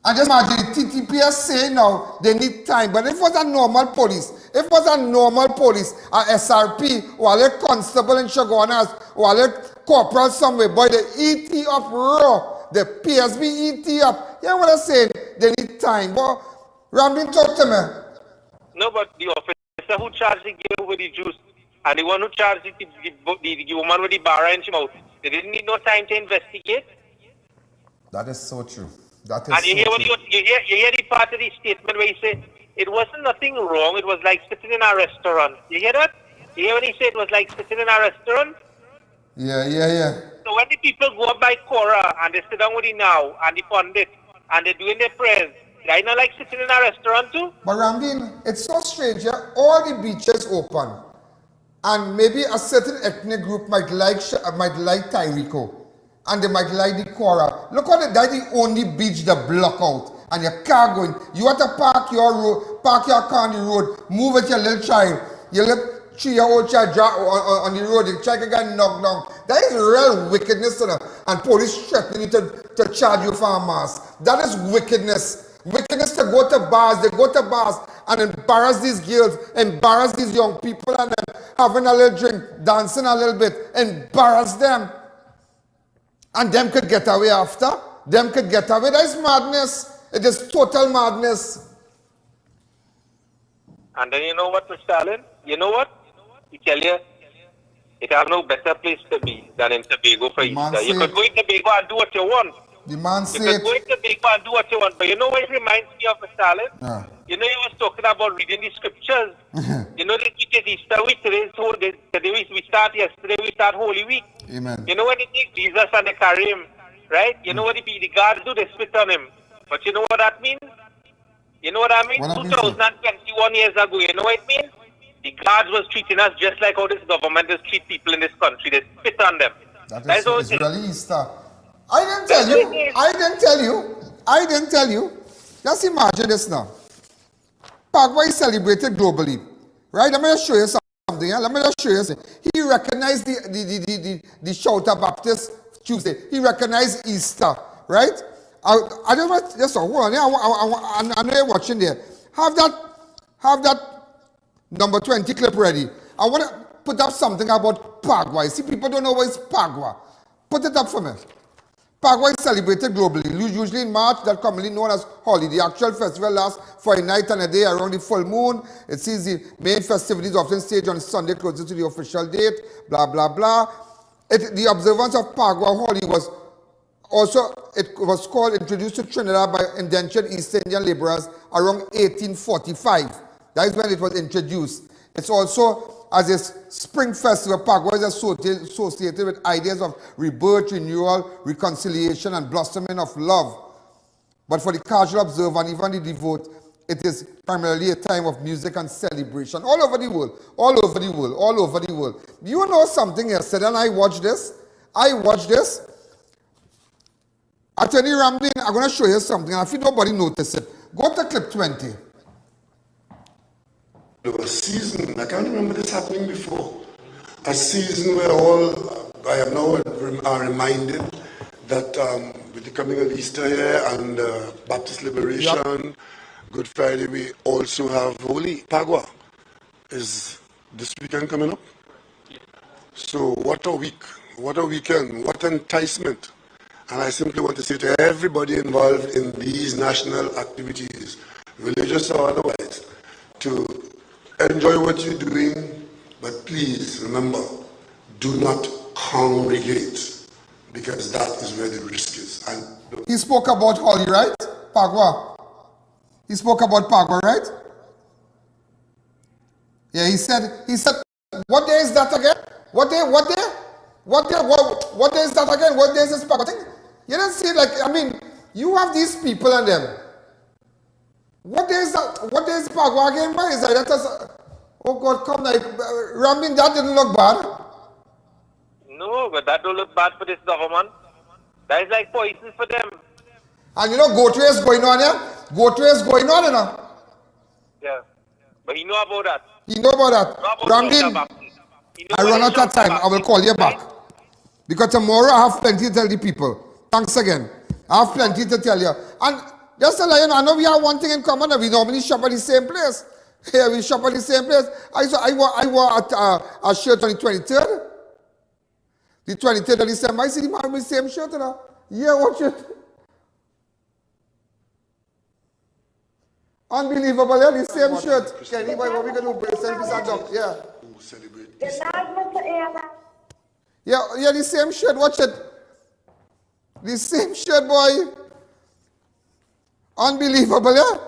And just imagine the TTPS say now they need time. But if it was a normal police, a SRP, or a constable in Shogunas, or a corporal somewhere, boy, they eat it up raw. The PSB eat it up. You know what I'm saying? They need time. But Ramblin, talk to me. No, but the officer who charged the girl with the juice and the one who charged the woman with the bar in his mouth, they didn't need no time to investigate. That is so true. That is and you so hear, true. you hear the part of the statement where he said, it wasn't nothing wrong, it was like sitting in a restaurant. You hear that? You hear what he said? It was like sitting in a restaurant? Yeah. So when the people go up by Cora and they sit down with the now and the pundit and they're doing their prayers, they not like sitting in a restaurant too? But Ramdin, it's so strange, yeah? All the beaches open. And maybe a certain ethnic group might like Tyrico. And they might like the Cora. Look at that's the only beach that block out. And your car going. You want to park your car on the road, move with your little child. Your little 3-year-old child drive on the road, the child can get knocked down. That is real wickedness, and police threatening you to charge you for a mask. That is wickedness. Wickedness to go to bars. They go to bars and embarrass these girls, embarrass these young people, and then having a little drink, dancing a little bit, embarrass them. And them could get away after. Them could get away. That is madness. It is total madness. And then you know what, Mr. Allen? You know what? I tell you, it has no better place to be than in Tobago for Easter. You could go in Tobago and do what you want. The man said... You could go in Tobago and do what you want. But you know what it reminds me of, Mr. Allen? You know, he was talking about reading the scriptures. You know, it is Easter week. Today we start yesterday, we start Holy Week. Amen. You know when they take Jesus and they carry him, right? You know what the guards do? They spit on him. But you know what that means? You know what I mean? 2021 years ago, you know what it means? The guards was treating us just like how this government does treat people in this country. They spit on them. That is really Easter. I didn't tell you. I didn't tell you. Just imagine this now. Paraguay is celebrated globally. Right? Let me just show you something. Let me just show you something. He recognized the Shoutout Baptist Tuesday. He recognized Easter. Right? I don't want just hold on. I know you're watching there. Have that number 20 clip ready. I want to put up something about Paraguay. See, people don't know what is Paraguay. Put it up for me. Paraguay is celebrated globally, usually in March, that's commonly known as Holi. The actual festival lasts for a night and a day around the full moon. It sees the main festivities often staged on Sunday closest to the official date, blah, blah, blah. The observance of Paraguay Holi was introduced to Trinidad by indentured East Indian laborers around 1845. That is when it was introduced. It's also, as a spring festival, Paraguay is associated with ideas of rebirth, renewal, reconciliation, and blossoming of love. But for the casual observer and even the devout, it is primarily a time of music and celebration all over the world, all over the world, all over the world. You know something yesterday, and I watched this. Attorney Ramdin, I'm going to show you something, and I think nobody noticed it. Go to clip 20. A season, I can't remember this happening before. A season where I am now reminded that with the coming of Easter here and Baptist Liberation, Good Friday, we also have Holy. Paraguay is this weekend coming up. So what a week, what a weekend, what enticement. And I simply want to say to everybody involved in these national activities, religious or otherwise, to enjoy what you're doing, but please remember, do not congregate, because that is where the risk is. And he spoke about Holi, right? Paraguay. He spoke about Paraguay, right? Yeah, he said, what day is that again? What day is that again? What day is this Pago thing? You don't see, like, I mean, you have these people and them. What day is that? What day is Pago again? Why is that? Oh God, come now. Ramin, that didn't look bad. No, but that don't look bad for this government. That is like poison for them. And you know, goat race going on here? Goat race going on, you know? Yeah. But he know about that. You know about that. Ramdin, I run out of time. I will call you back. Because tomorrow I have plenty to tell the people. Thanks again. I have plenty to tell you. And just to let you know, I know we have one thing in common. We normally shop at the same place. Yeah, we shop at the same place. I wore a shirt on the 23rd. The 23rd of December. I see the man with the same shirt, you know? Yeah, watch it. Unbelievable, yeah, the same shirt. Kenny, what we going to do? Send this out, yeah. Yeah, the same shirt, watch it. The same shirt, boy. Unbelievable, yeah?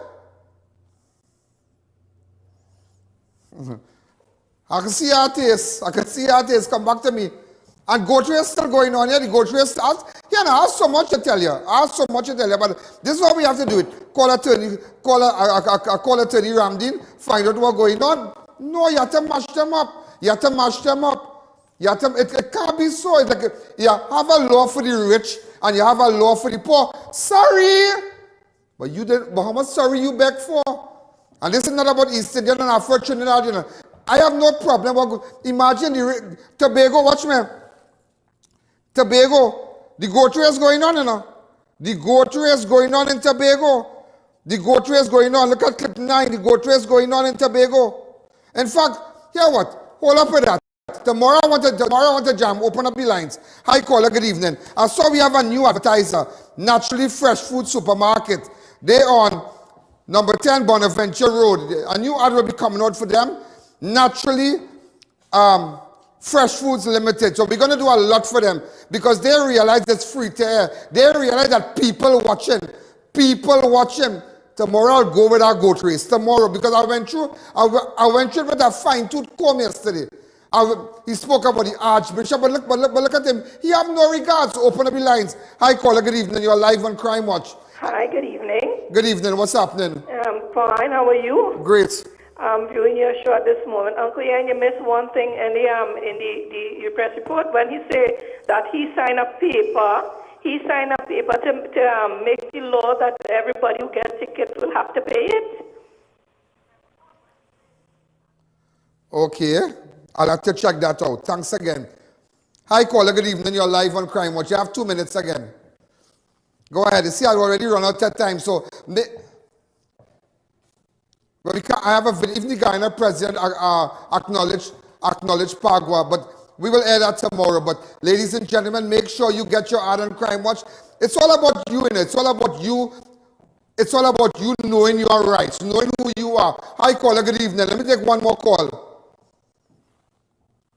I can see our taste. Come back to me. And goat race still going on here. The goat race starts. Yeah, no, I have so much to tell you. But this is how we have to do it. Call attorney Ramdin, find out what's going on. No, you have to mash them up. It can't be so. It's like you have a law for the rich and you have a law for the poor. Sorry. But you didn't. But how much sorry you beg for? And this is not about East Indian and Afro Trinidad, you know. I have no problem. Imagine the Tobago, watch me. Tobago, the goat race going on, you know. The goat race going on in Tobago. The goat race going on. Look at clip 9. The goat race going on in Tobago. In fact, hear what? Hold up with that. Tomorrow I want to jam. Open up the lines. Hi, caller. Good evening. I saw we have a new advertiser. Naturally Fresh Food Supermarket. They on number 10 Bonaventure Road. A new ad will be coming out for them. Naturally Fresh Foods Limited. So we're going to do a lot for them because they realize it's free to air. They realize that people watching. Tomorrow I'll go with our goat race. Tomorrow, because I went through with a fine-tooth comb yesterday. He spoke about the Archbishop, but look at him. He have no regards. Open up the lines. Hi, caller. Good evening. You're live on Crime Watch. Hi. Good evening. Good evening. What's happening? Fine. How are you? Great. I'm viewing your show at this moment. Uncle Ian, you missed one thing in the press report when he said that he signed a paper. He signed a paper to make the law that everybody who gets tickets will have to pay it. Okay. I'll have to check that out. Thanks again. Hi, caller. Good evening. You're live on Crime Watch. You have 2 minutes again. Go ahead. You see, I've already run out of time. So, but I have a video. Even the Ghana president acknowledge Pagua, but we will air that tomorrow. But ladies and gentlemen, make sure you get your ad on Crime Watch. It's all about you, innit? It's all about you. It's all about you knowing your rights, knowing who you are. Hi, caller. Good evening. Let me take one more call.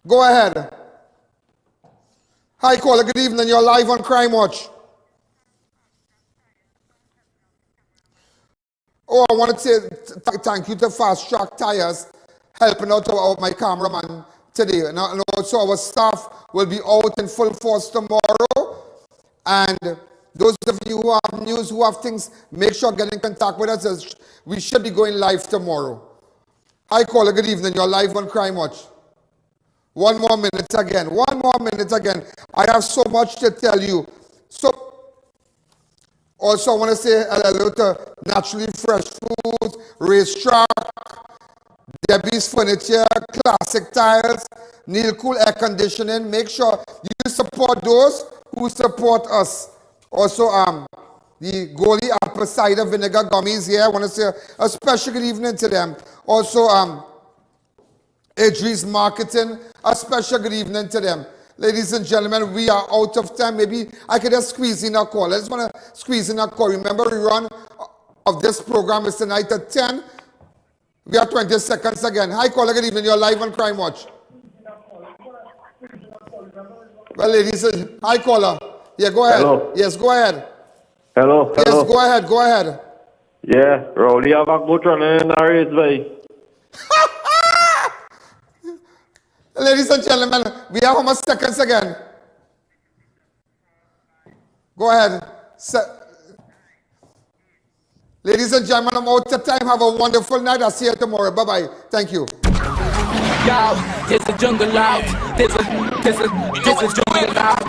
Go ahead. Hi, caller. Good evening. You're live on Crime Watch. Oh, I want to say thank you to Fast Track Tires helping out my cameraman today. And also our staff will be out in full force tomorrow. And those of you who have news, who have things, make sure get in contact with us as we should be going live tomorrow. Hi, caller. Good evening. You're live on Crime Watch. 1 more minute again. 1 more minute again. I have so much to tell you. So, also, I want to say hello to Naturally Fresh Foods, Racetrack, Debbie's Furniture, Classic Tires, Neil Cool Air Conditioning. Make sure you support those who support us. Also, the Goalie Apple Cider Vinegar Gummies here. I want to say a special good evening to them. Also, Idris Marketing, a special good evening to them. Ladies and gentlemen, we are out of time. Maybe I could just squeeze in a call. I just want to squeeze in a call. Remember, the run of this program is tonight at 10. We have 20 seconds again. Hi, caller. Good evening. You're live on Crime Watch. Well, ladies and hi, caller. Yeah, go ahead. Hello. Yes, go ahead. Hello. Yes, go ahead. Go ahead. Yeah, Rowley have a good run in a race, boy. Ladies and gentlemen, we have how much seconds again? Go ahead. Ladies and gentlemen, I'm out of time. Have a wonderful night. I'll see you tomorrow. Bye-bye. Thank you. Yo, there's a jungle out. There's a jungle out.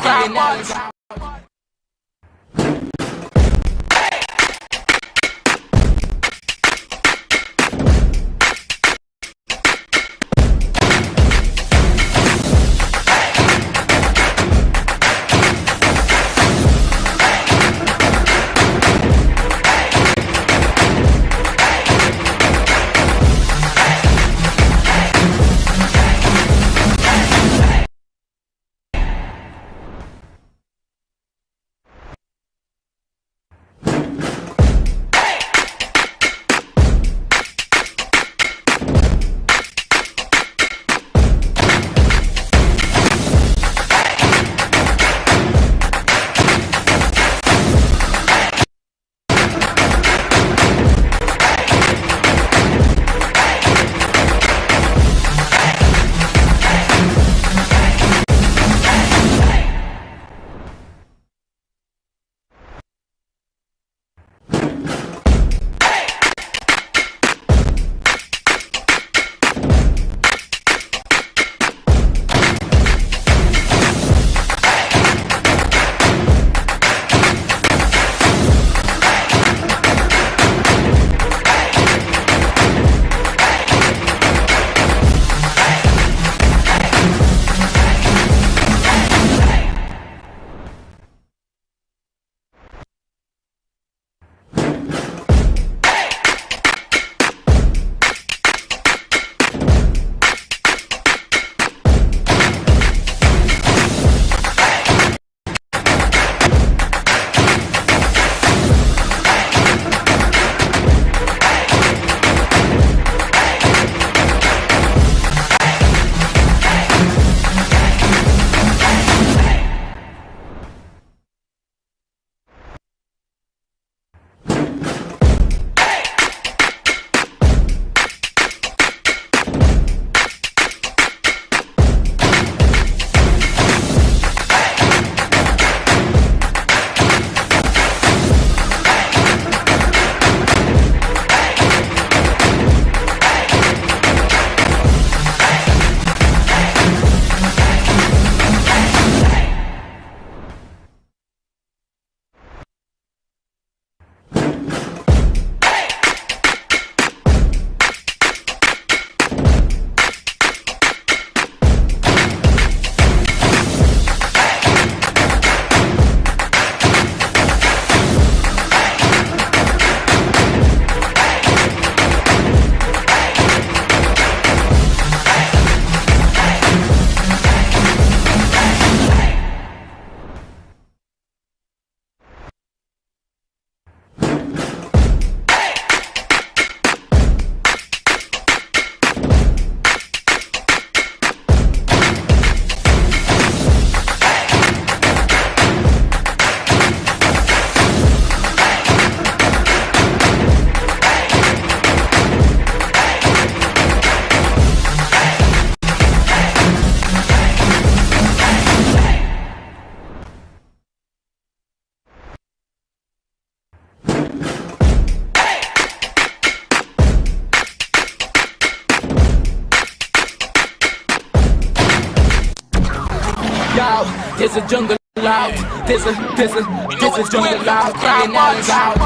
There's a jungle out. There's a jungle out. Ian Alleyne's out.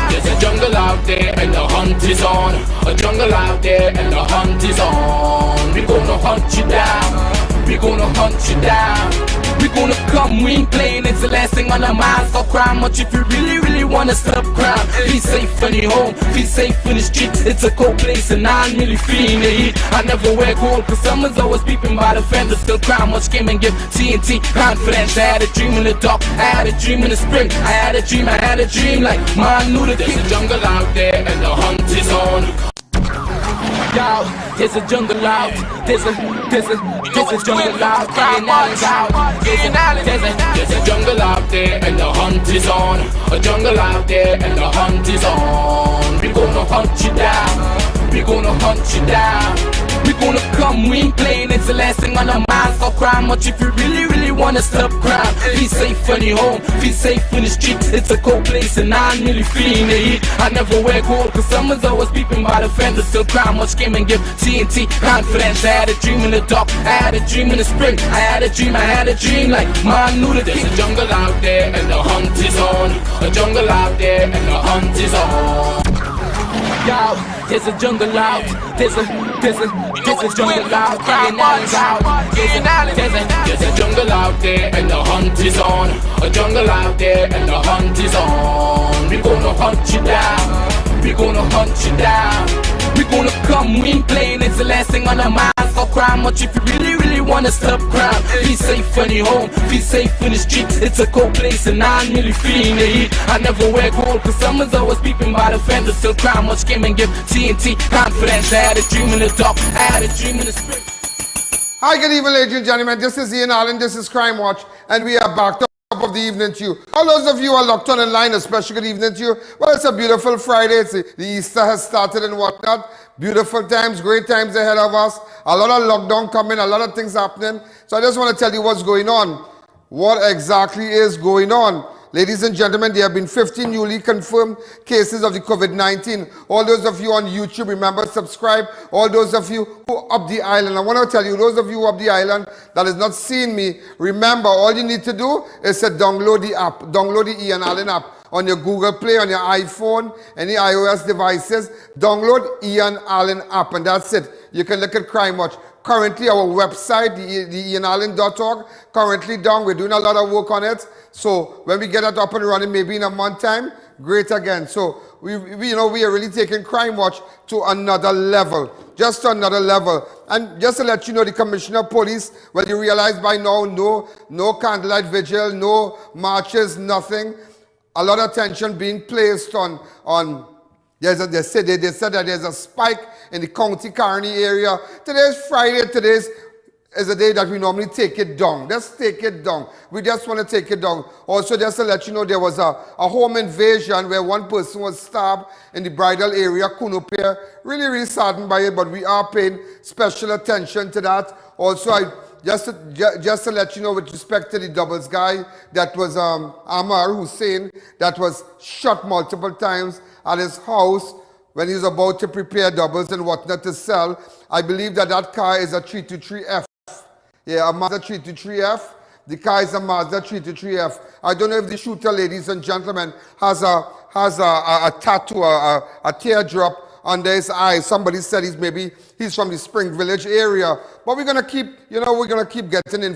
There's a jungle out there and the hunt is on. A jungle out there and the hunt is on. We gonna hunt you down. We gonna hunt you down. We gonna come, we ain't playing, it's the last thing on our minds. Stop crime much if you really wanna stop crime. Be safe in your home, be safe in the streets. It's a cold place and I'm really feeling the heat. I never wear gold cause someone's always peeping by the fender. Still crime much came and give TNT confidence. I had a dream in the dark, I had a dream in the spring. I had a dream like Martin Luther King. There's a jungle out there and the hunt is on. Yo, there's a jungle out. There's a jungle out. Ian Alleyne's out. There's a jungle out there and the hunt is on. A jungle out there and the hunt is on. We gonna hunt you down. We gonna hunt you down. We gonna come, we ain't playing, it's the last thing on our minds. Stop crime much if you really wanna stop crime. Feel safe when you're home, feel safe in the streets. It's a cold place and I'm really feeling the heat. I never wear gold cause someone's always peeping by the fence. Still crime much came and give TNT confidence. I had a dream in the dark, I had a dream in the spring. I had a dream like man knew that there's a jungle out there and the hunt is on. A jungle out there and the hunt is on. Yo, there's a jungle out. There's a jungle out. Ian Alleyne's out. There's a jungle out there and the hunt is on. A jungle out there and the hunt is on. We gonna hunt you down. We gonna hunt you down. We gonna come, we ain't playing, it's the last thing on our minds. Stop crime much if you really wanna stop crime. Feel safe when you're home, feel safe in the streets. It's a cold place and I'm really feeling the heat. I never wear gold cause someone's always peeping by the fence. Still crime much came and give TNT confidence. I had a dream in the dark, I had a dream in the spring. Hi, good evening, ladies and gentlemen. This is Ian Alleyne, this is Crime Watch, and we are back. Top of the evening to you. All those of you who are locked on line, a special good evening to you. Well, it's a beautiful Friday. The Easter has started and whatnot. Beautiful times, great times ahead of us. A lot of lockdown coming, a lot of things happening. So I just want to tell you what's going on. What exactly is going on? Ladies and gentlemen, there have been 15 newly confirmed cases of the COVID-19. All those of you on YouTube, remember, subscribe. All those of you who up the island, I want to tell you, those of you up the island that is not seeing me, remember, all you need to do is to download the app, download the Ian Alleyne app on your Google Play, on your iPhone, any iOS devices. Download Ian Alleyne app, and that's it. You can look at Crime Watch. Currently, our website, the ianalleyne.org, currently down. We're doing a lot of work on it. So when we get it up and running, maybe in a month time, great again. So we are really taking Crime Watch to another level, just to another level. And just to let you know, the Commissioner of Police, well, you realize by now, no candlelight vigil, no marches, nothing. A lot of attention being placed on they said that there's a spike in the County Carney area. Today's Friday, today's is a day that we normally take it down. Let's take it down. We just want to take it down. Also, just to let you know, there was a home invasion where one person was stabbed in the bridal area, Kunupir. Really saddened by it, but we are paying special attention to that. Also, just to let you know, with respect to the doubles guy, that was Amar Hussein, that was shot multiple times at his house when he was about to prepare doubles and whatnot to sell. I believe that car is a 323F. Yeah, a Mazda 323F. The car is a Mazda 323F. I don't know if the shooter, ladies and gentlemen, has a tattoo, a teardrop under his eye. Somebody said he's from the Spring Village area. But we're gonna keep, getting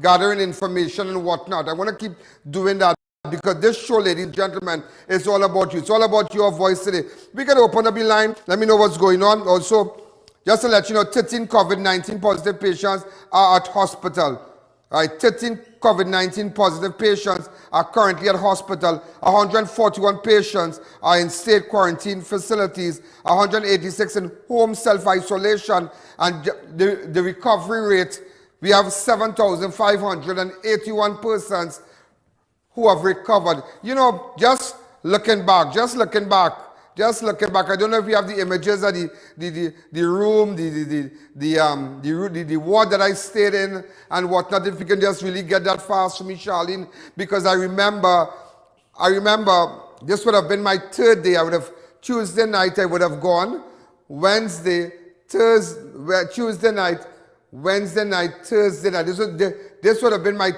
gathering information and whatnot. I want to keep doing that because this show, ladies and gentlemen, is all about you. It's all about your voice today. We're gonna open up the line. Let me know what's going on. Also, just to let you know, 13 COVID-19 positive patients are at hospital. All right, 13 COVID-19 positive patients are currently at hospital. 141 patients are in state quarantine facilities. 186 in home self-isolation. And the recovery rate, we have 7,581 persons who have recovered. Just looking back, I don't know if you have the images of the room, the ward that I stayed in and whatnot. If you can just really get that fast for me, Charlene, because I remember this would have been my third day. Tuesday night I would have gone. Wednesday night, Thursday night. This would have been my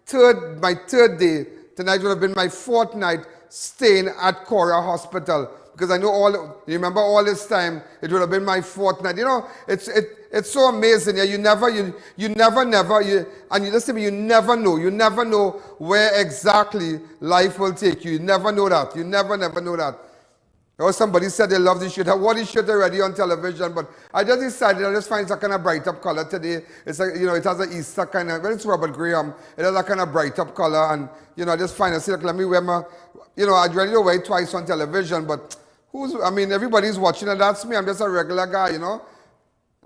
third day. Tonight would have been my fourth night staying at Cora Hospital. Because I know remember all this time, it would have been my fourth night. It's so amazing. Yeah, you never know. You never know where exactly life will take you. You never know that. You never know that. Somebody said they love this shirt. I wore this shirt already on television, but I just decided I just find some kind of bright up color today. It's like, it has an Easter kind of, well, it's Robert Graham. It has a kind of bright up color, and, I just find let me wear my, I'd ready to wear it twice on television, but everybody's watching, and that's me. I'm just a regular guy,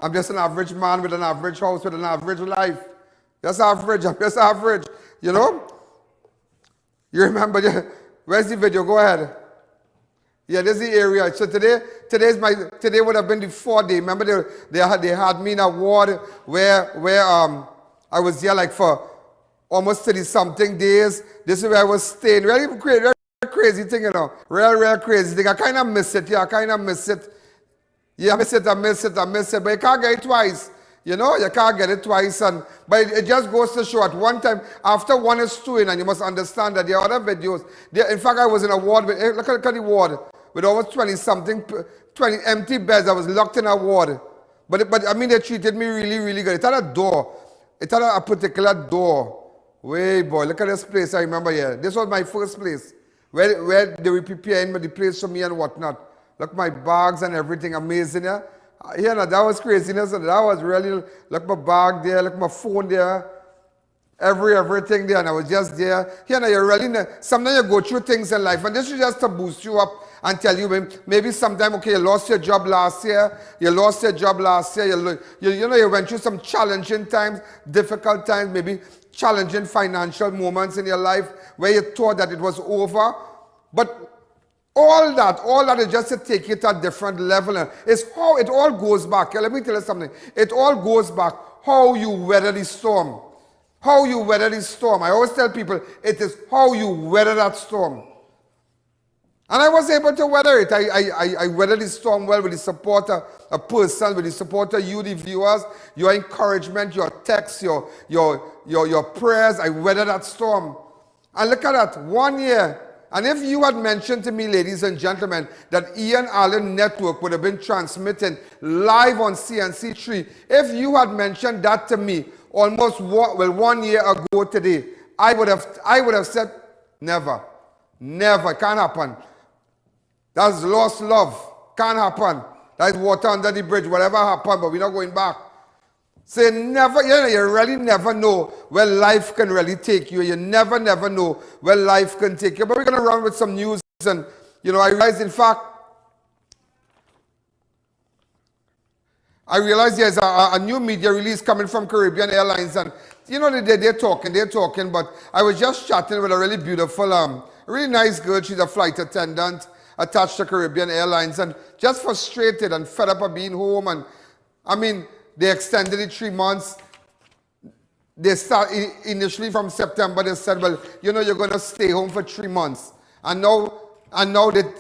I'm just an average man with an average house, with an average life. I'm just average, You remember, where's the video? Go ahead. Yeah, this is the area. So today would have been the 4th day. Remember they had me in a ward where I was there like for almost 30-something days. This is where I was staying. Really crazy thing, you know. Real crazy thing. I kind of miss it. Yeah, I kind of miss it. Yeah, I miss it. But you can't get it twice. You know, you can't get it twice. But it just goes to show at one time, after one is doing, and you must understand that there are other videos. In fact, I was in a ward, look at the ward, with over 20 empty beds. I was locked in a ward. But I mean, they treated me really good. It had a door. It had a particular door. Way, boy, look at this place. I remember here. This was my first place, where they were preparing the place for me and whatnot. Look, my bags and everything, amazing, yeah? Yeah, no, that was craziness. That was really, look, my bag there, look, my phone there, everything there, and I was just there. Yeah, no, you really, sometimes you go through things in life, and this is just to boost you up and tell you, maybe sometime, okay, you lost your job last year, you went through some challenging times, difficult times, maybe challenging financial moments in your life where you thought that it was over, but all that is just to take it to a different level. It's how it all goes back. Let me tell you something. It all goes back how you weather the storm. How you weather the storm. I always tell people, it is how you weather that storm. And I was able to weather it. I weathered the storm well with the support of a person, with the support of you, the viewers, your encouragement, your texts, your prayers. I weathered that storm. And look at that, 1 year. And if you had mentioned to me, ladies and gentlemen, that Ian Alleyne Network would have been transmitting live on CNC3, if you had mentioned that to me almost 1 year ago today, I would have said, never, can't happen. That's lost love, can't happen. That's water under the bridge, whatever happened, but we're not going back. So you really never know where life can really take you. You never know where life can take you. But we're going to run with some news. And, I realized there's a new media release coming from Caribbean Airlines. And, they're talking. But I was just chatting with a really beautiful, really nice girl. She's a flight attendant attached to Caribbean Airlines. And just frustrated and fed up of being home. And, they extended it 3 months. They start initially from September. They said, well, you're going to stay home for 3 months. And now that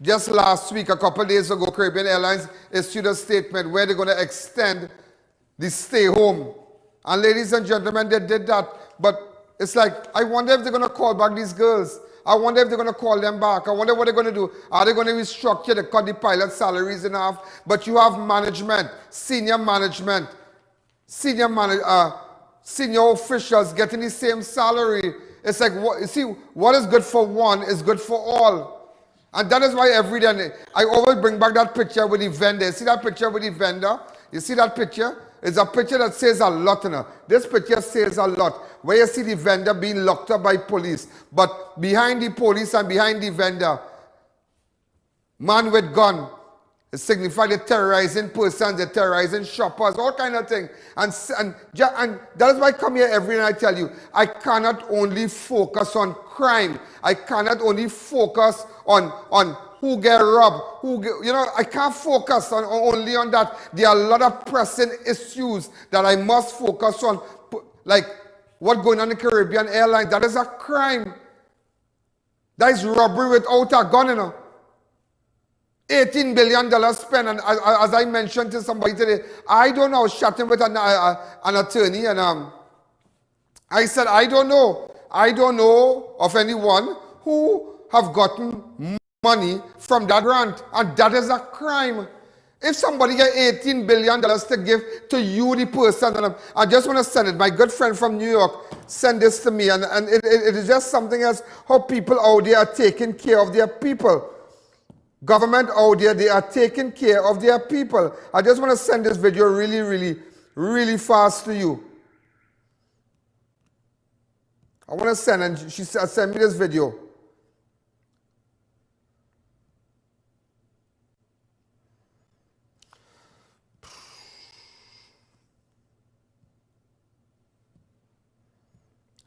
just last week, a couple of days ago, Caribbean Airlines issued a statement where they're going to extend the stay home. And ladies and gentlemen, they did that. But it's like, I wonder if they're going to call back these girls. I wonder if they're going to call them back. I wonder what they're going to do. Are they going to restructure to cut the pilot salaries in half? But you have management, senior officials getting the same salary. It's like, what is good for one is good for all. And that is why every day, I always bring back that picture with the vendor. You see that picture with the vendor? You see that picture? It's a picture that says a lot. This picture says a lot. Where you see the vendor being locked up by police. But behind the police and behind the vendor, man with gun. It signifies the terrorizing persons, the terrorizing shoppers, all kind of things. And that is why I come here every night and I tell you, I cannot only focus on crime. I cannot only focus on who get robbed, I can't focus only on that. There are a lot of pressing issues that I must focus on, like what's going on in Caribbean Airlines. That is a crime. That is robbery without a gun, $18 billion spent, and as I mentioned to somebody today, I don't know, I was chatting with an attorney, and I said, I don't know of anyone who have gotten money from that grant, and that is a crime. If somebody get $18 billion to give to you, the person, and I just want to send it, my good friend from New York sent this to me, and it is just something else, how people out there are taking care of their people. Government out there, they are taking care of their people. I just want to send this video really fast to you. I want to send, and she sent me this video.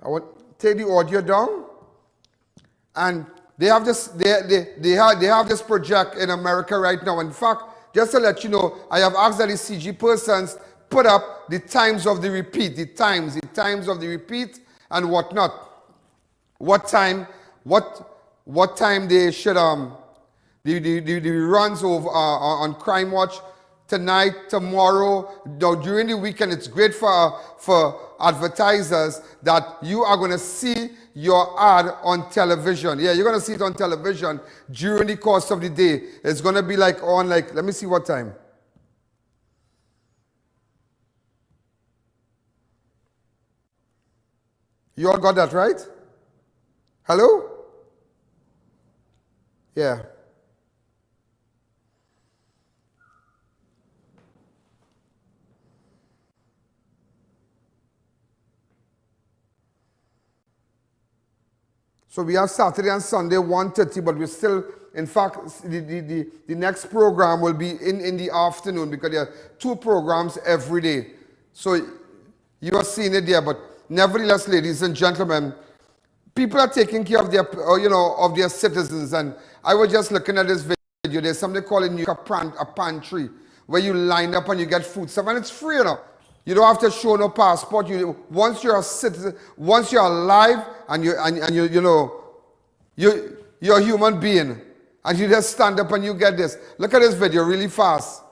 I want to take the audio down, and they have this they have this project in America right now. In fact, just to let you know, I have asked that the CG persons put up the times of the repeat, the times of the repeat and whatnot. What time they should the runs over on Crime Watch tonight, tomorrow, during the weekend. It's great for advertisers that you are going to see your ad on television. Yeah, you're going to see it on television during the course of the day. It's going to be like on, like, let me see what time. You all got that right? Hello? Yeah. So we have Saturday and Sunday 1:30, but we're still, in fact, the next program will be in the afternoon because there are 2 programs every day. So you are seeing it there, but nevertheless, ladies and gentlemen, people are taking care of their, of their citizens. And I was just looking at this video. There's something called in New York a pantry, where you line up and you get food stuff, and it's free, You don't have to show no passport. Once you're a citizen, once you're alive and you're a human being, and you just stand up and you get this. Look at this video really fast.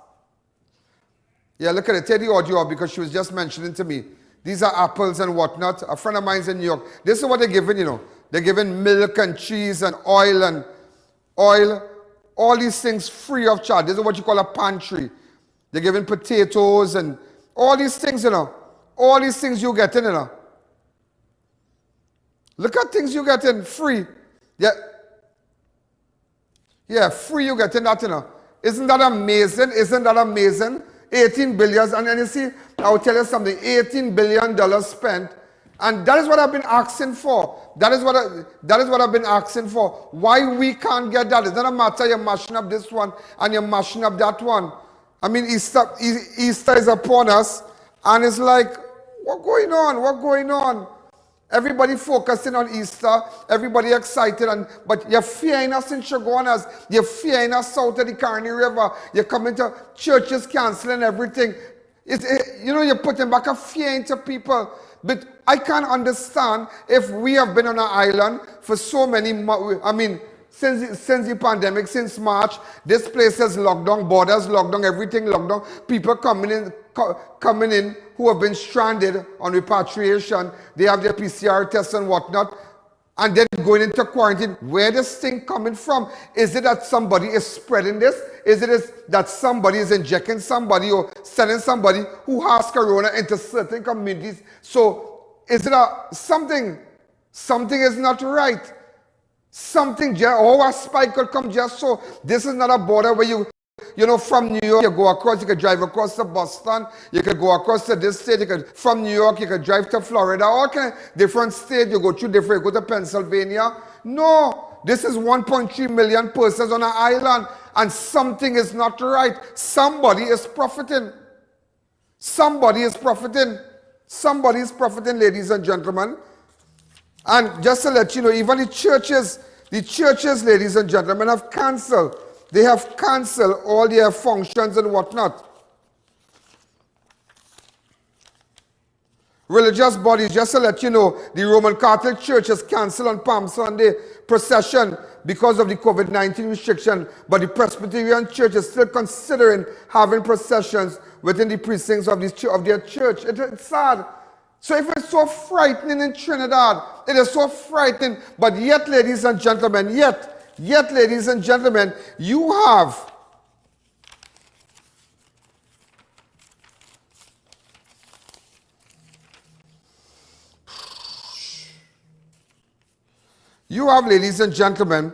Yeah, look at it. Take the audio off because she was just mentioning to me. These are apples and whatnot. A friend of mine's in New York. This is what they're giving, They're giving milk and cheese and oil, all these things free of charge. This is what you call a pantry. They're giving potatoes and all these things, All these things you get in, Look at things you get in free. Yeah, free you get in that, Isn't that amazing? Isn't that amazing? 18 billion, and then you see, I will tell you something, $18 billion spent, and that is what I've been asking for. That is what I've been asking for. Why we can't get that? It's not a matter you're mashing up this one and you're mashing up that one. I mean, Easter is upon us, and it's like, what going on? What going on? Everybody focusing on Easter, everybody excited, but you're fearing us in Chaguanas, you're fearing us south of the Carney River, you're coming to churches canceling everything. You're putting back a fear into people. But I can't understand if we have been on an island for so many since the pandemic, since March, this place is locked down, borders locked down, everything locked down, people coming in who have been stranded on repatriation, they have their PCR tests and whatnot, and then going into quarantine. Where this thing coming from? Is it that somebody is spreading this? Is it that somebody is injecting somebody or sending somebody who has corona into certain communities? So is it something is not right? A spike could come just so. This is not a border where from New York, you go across, you could drive across to Boston, you could go across to this state, from New York, you could drive to Florida, all kind of different states, you go to Pennsylvania. No, this is 1.3 million persons on an island, and something is not right. Somebody is profiting. Somebody is profiting. Somebody is profiting, ladies and gentlemen. And just to let you know, even the churches, ladies and gentlemen, have cancelled. They have cancelled all their functions and whatnot. Religious bodies, just to let you know, the Roman Catholic Church has cancelled on Palm Sunday procession because of the COVID-19 restriction, but the Presbyterian Church is still considering having processions within the precincts of their church. It's sad. So if it's so frightening in Trinidad, it is so frightening, but yet, ladies and gentlemen, ladies and gentlemen, you have ladies and gentlemen,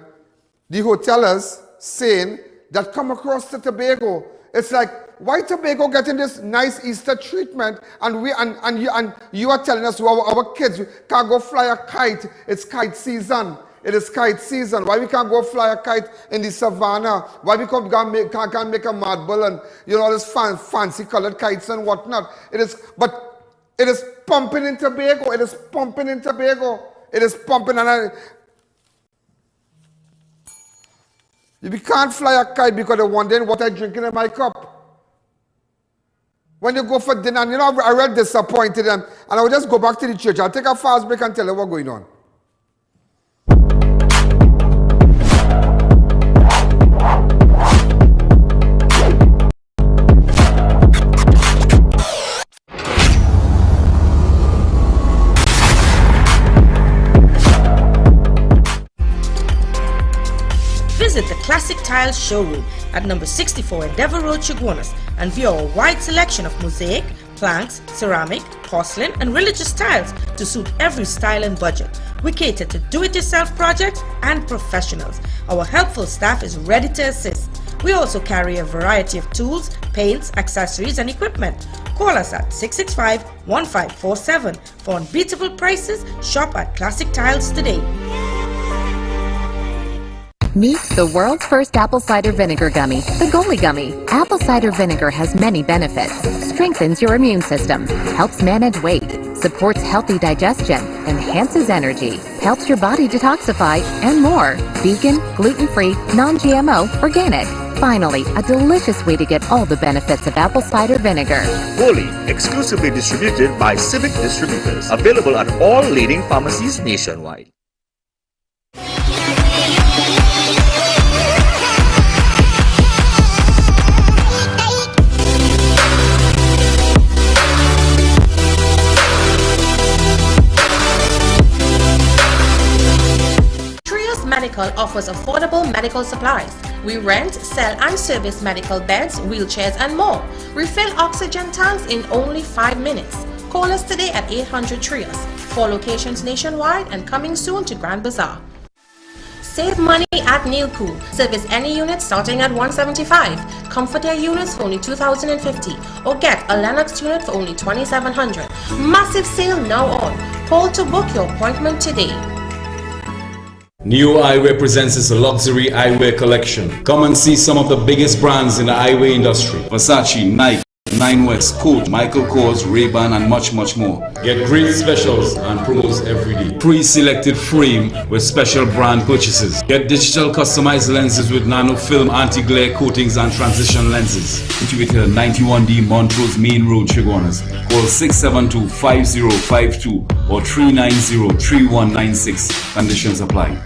the hotelers saying that come across to Tobago. It's like, why Tobago getting this nice Easter treatment, and you are telling us our kids can't go fly a kite? It's kite season. It is kite season. Why we can't go fly a kite in the savannah? Why we can't make a mud bull and all this fancy colored kites and whatnot? It is pumping in Tobago. It is pumping in Tobago. It is pumping, and You can't fly a kite because of wondering what I'm drinking in my cup. When you go for dinner, and I real disappointed, and I will just go back to the church. I'll take a fast break and tell you what's going on. Visit the Classic Tiles showroom at number 64 Endeavour Road, Chaguanas, and view our wide selection of mosaic, planks, ceramic, porcelain, and religious tiles to suit every style and budget. We cater to do-it-yourself projects and professionals. Our helpful staff is ready to assist. We also carry a variety of tools, paints, accessories, and equipment. Call us at 665-1547 for unbeatable prices. Shop at Classic Tiles today. Meet the world's first apple cider vinegar gummy, the Goli Gummy. Apple cider vinegar has many benefits. Strengthens your immune system, helps manage weight, supports healthy digestion, enhances energy, helps your body detoxify, and more. Vegan, gluten-free, non-GMO, organic. Finally, a delicious way to get all the benefits of apple cider vinegar. Goli, exclusively distributed by Civic Distributors. Available at all leading pharmacies nationwide. Medical offers affordable medical supplies. We rent, sell and service medical beds, wheelchairs and more. Refill oxygen tanks in only 5 minutes. Call us today at 800 Trios. 4 locations nationwide and coming soon to Grand Bazaar. Save money at Neil Cool. Service any unit starting at $175. Comfort Air units for only $2,050. Or get a Lennox unit for only $2,700. Massive sale now on. Call to book your appointment today. New Eyewear presents its luxury eyewear collection. Come and see some of the biggest brands in the eyewear industry. Versace, Nike, Nine West, Coach, Michael Kors, Ray-Ban and much more. Get great specials and promos every day. Pre-selected frame with special brand purchases. Get digital customized lenses with nano film anti-glare coatings and transition lenses. Situated at 91D Montrose Main Road, Chaguanas. Call 672-5052 or 390-3196. Conditions apply.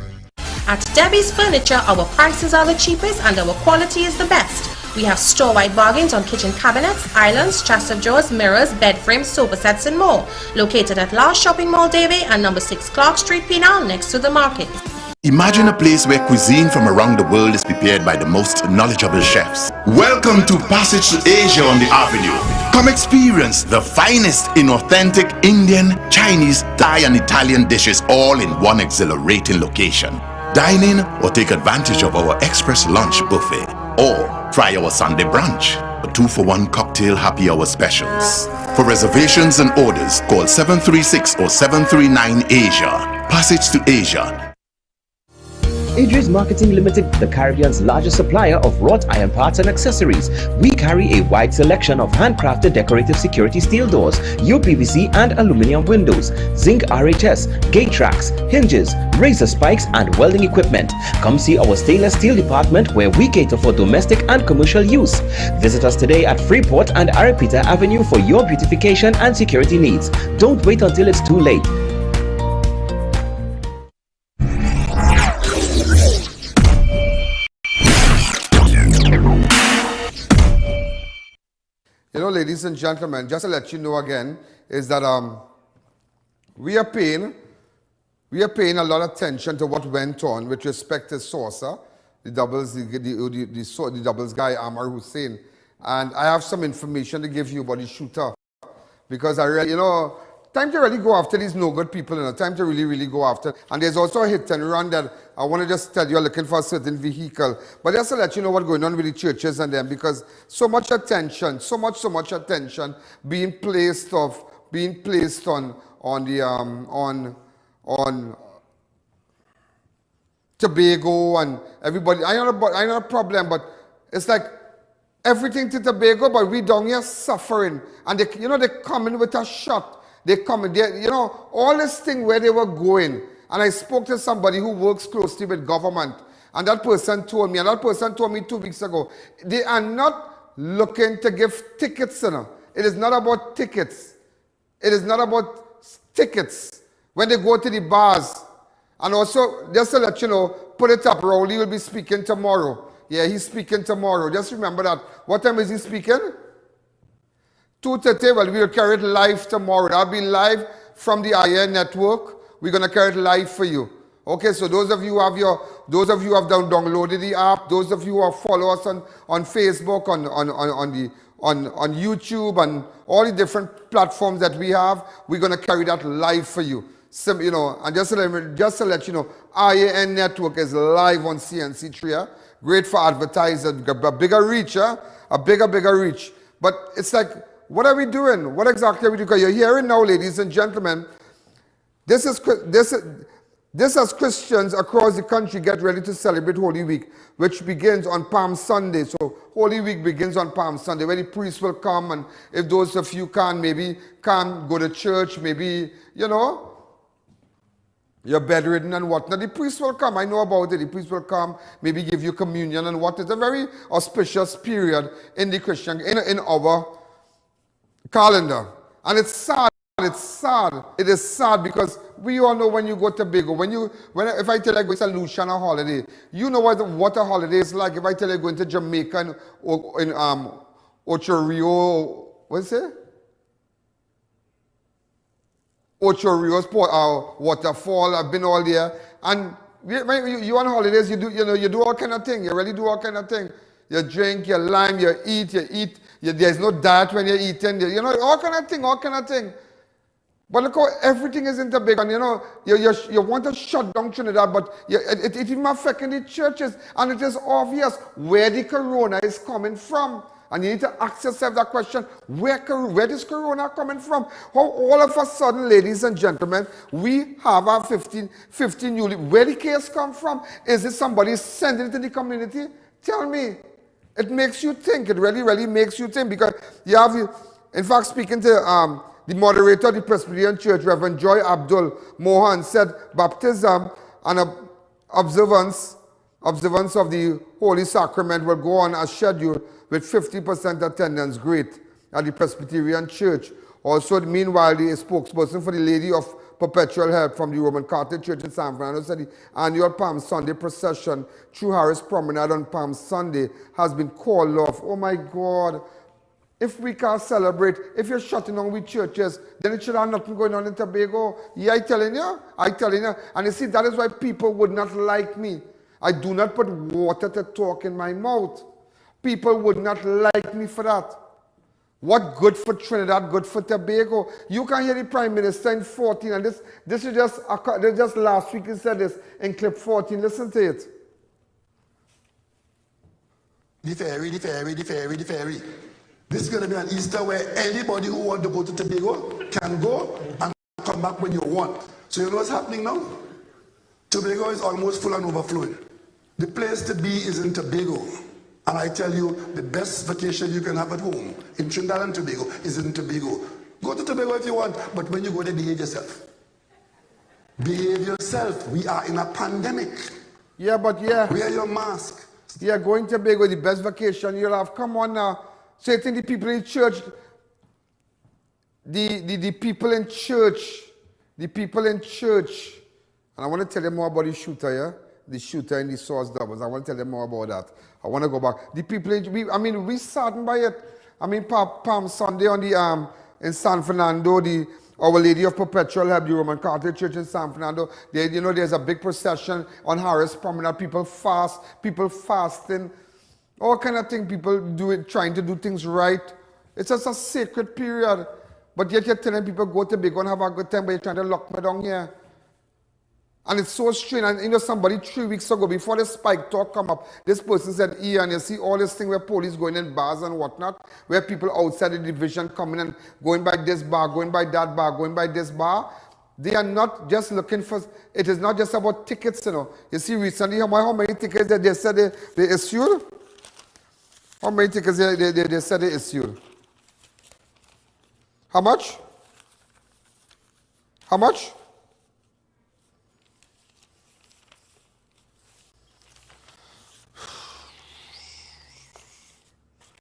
At Debbie's Furniture, our prices are the cheapest and our quality is the best. We have store-wide bargains on kitchen cabinets, islands, chest of drawers, mirrors, bed frames, sofa sets and more. Located at Last Shopping Mall, Davie and number 6 Clark Street, Penal, next to the market. Imagine a place where cuisine from around the world is prepared by the most knowledgeable chefs. Welcome to Passage to Asia on the Avenue. Come experience the finest in authentic Indian, Chinese, Thai and Italian dishes all in one exhilarating location. Dine in or take advantage of our express lunch buffet or try our Sunday brunch, a 2-for-1 cocktail happy hour specials. For reservations and orders, call 736 or 739 Asia. Passage to Asia. Idris Marketing Limited, the Caribbean's largest supplier of wrought iron parts and accessories. We carry a wide selection of handcrafted decorative security steel doors, UPVC and aluminum windows, zinc RHS, gate tracks, hinges, razor spikes and welding equipment. Come see our stainless steel department where we cater for domestic and commercial use. Visit us today at Freeport and Arapita Avenue for your beautification and security needs. Don't wait until it's too late. You know, ladies and gentlemen, just to let you know again, is that we are paying a lot of attention to what went on with respect to Sosa, the doubles guy Amar Hussein, and I have some information to give you about the shooter, because I really, time to really go after these no good people, time to really go after. And there's also a hit and run that I want to just tell you, looking for a certain vehicle. But just to let you know what's going on with the churches and them, because so much attention, so much attention being placed on Tobago and everybody. I know a problem, but it's like everything to Tobago, but we down here suffering. And they come in with a shot. They come in, all this thing where they were going. And I spoke to somebody who works closely with government. And that person told me, 2 weeks ago, they are not looking to give tickets, you know. It is not about tickets. It is not about tickets when they go to the bars. And also, just to let you know, put it up, Rowley will be speaking tomorrow. Yeah, he's speaking tomorrow. Just remember that. What time is he speaking? 2:30. Well, we'll carry it live tomorrow. I'll be live from the I.A.N network. We're going to carry it live for you. Okay, so those of you who have downloaded the app, those of you who have followed us on Facebook, on YouTube, and all the different platforms that we have, we're going to carry that live for you. So, you know, and just to let you know, I.A.N network is live on CNC3. Great for advertisers, a bigger reach, a bigger reach. But it's like, what are we doing? What exactly are we doing? Because you're hearing now, ladies and gentlemen, this as Christians across the country get ready to celebrate Holy Week, which begins on Palm Sunday. So Holy Week begins on Palm Sunday, where the priest will come, and if those of you can't go to church, maybe, you know, you're bedridden and whatnot, the priest will come. I know about it. The priest will come, maybe give you communion and what. It's a very auspicious period in the Christian, in our calendar. And it's sad. It's sad. It is sad because we all know when you go to Tobago, if I tell you I go to Lucia on a holiday, you know what a holiday is like. If I tell you going to Jamaica or in Ocho Rio, what's it? Ocho Rios waterfall. I've been all there, and you on holidays, you do all kind of thing. You really do all kind of thing. You drink, you lime, you eat. There's no diet when you're eating. You know, all kind of thing. But look how everything is in Tobago, and you know, you want to shut down Trinidad, but it even affecting the churches, and it is obvious where the corona is coming from. And you need to ask yourself that question, where is corona coming from? How all of a sudden, ladies and gentlemen, we have our 15 newly, where the case come from? Is it somebody sending it to the community? Tell me. It makes you think. It really makes you think, because you have, in fact, speaking to the moderator of the Presbyterian Church, Reverend Joy Abdul Mohan, said baptism and observance of the Holy Sacrament will go on as scheduled with 50% attendance. Great at the Presbyterian Church. Also, meanwhile, the spokesperson for the Lady of Perpetual Help from the Roman Catholic Church in San Fernando said the annual Palm Sunday procession through Harris Promenade on Palm Sunday has been called off. Oh my God. If we can't celebrate, if you're shutting down with churches, then it should have nothing going on in Tobago. Yeah, I'm telling you. And you see, that is why people would not like me. I do not put water to talk in my mouth. People would not like me for that. What good for Trinidad, good for Tobago? You can hear the Prime Minister in 14, and this is just last week he said this in clip 14. Listen to it. The ferry. This is going to be an Easter where anybody who wants to go to Tobago can go and come back when you want. So you know what's happening now? Tobago is almost full and overflowing. The place to be is in Tobago. And I tell you, the best vacation you can have at home in Trinidad and Tobago is in Tobago. Go to Tobago if you want, but when you go there, behave yourself. Behave yourself. We are in a pandemic. Yeah, but yeah. Wear your mask. Yeah, going to Tobago is the best vacation you'll have. Come on now. So you think the people in church, the people in church, and I want to tell you more about the shooter, yeah? The shooter in the source doubles. I want to tell you more about that. I want to go back. The people, we saddened by it. I mean, Palm Sunday on the in San Fernando, the Our Lady of Perpetual Help, the Roman Catholic Church in San Fernando. There's a big procession on Harris Promenade. People fasting, all kind of thing. People trying to do things right. It's just a sacred period. But yet you're telling people go to Tobago and have a good time, but you're trying to lock me down here. And it's so strange. And you know, somebody 3 weeks ago, before the spike talk come up, this person said, Ian, you see all this thing where police going in bars and whatnot, where people outside the division coming and going by this bar, going by that bar, going by this bar. They are not just looking for, it is not just about tickets, you know. You see recently, how many tickets that they said they issued? How many tickets they said they issued? How much? How much?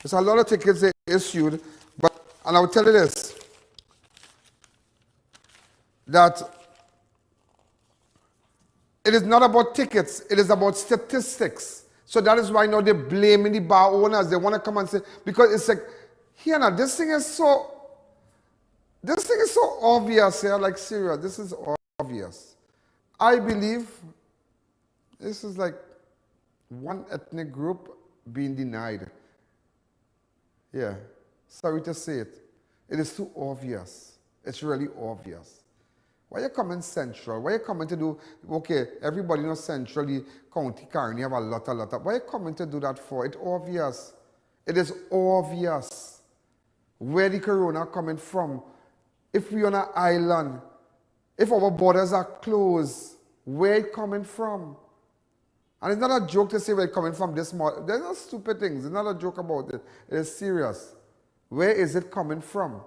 There's a lot of tickets they issued, and I will tell you this, that it is not about tickets, it is about statistics. So that is why now they're blaming the bar owners. They want to come and say, because it's like, here now, this thing is so obvious here, like serious, this is obvious. I believe this is like one ethnic group being denied. Yeah, sorry to say it. It is too obvious. It's really obvious. Why you coming central? Why you coming to do, okay, everybody knows central, the county Carney have a lot of, why you coming to do that for? It's obvious. It is obvious where the corona coming from. If we're on an island, if our borders are closed, where it coming from? And it's not a joke to say where it's coming from this morning. There's no stupid things. It's not a joke about it. It is serious. Where is it coming from?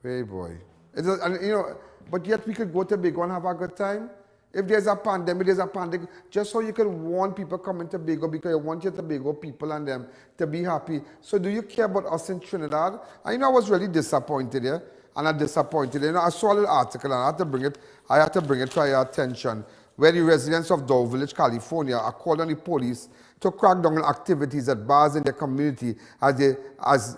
Hey boy. And, you know, but yet we could go to Tobago and have a good time. If there's a pandemic, there's a pandemic. Just so you can warn people coming to Tobago because you want your Tobago people and them to be happy. So do you care about us in Trinidad? And you know, I was really disappointed here. And I'm disappointed. You know, I saw a little article and I had to bring it to your attention, where the residents of Dow Village, California, are called on the police to crack down on activities at bars in their community as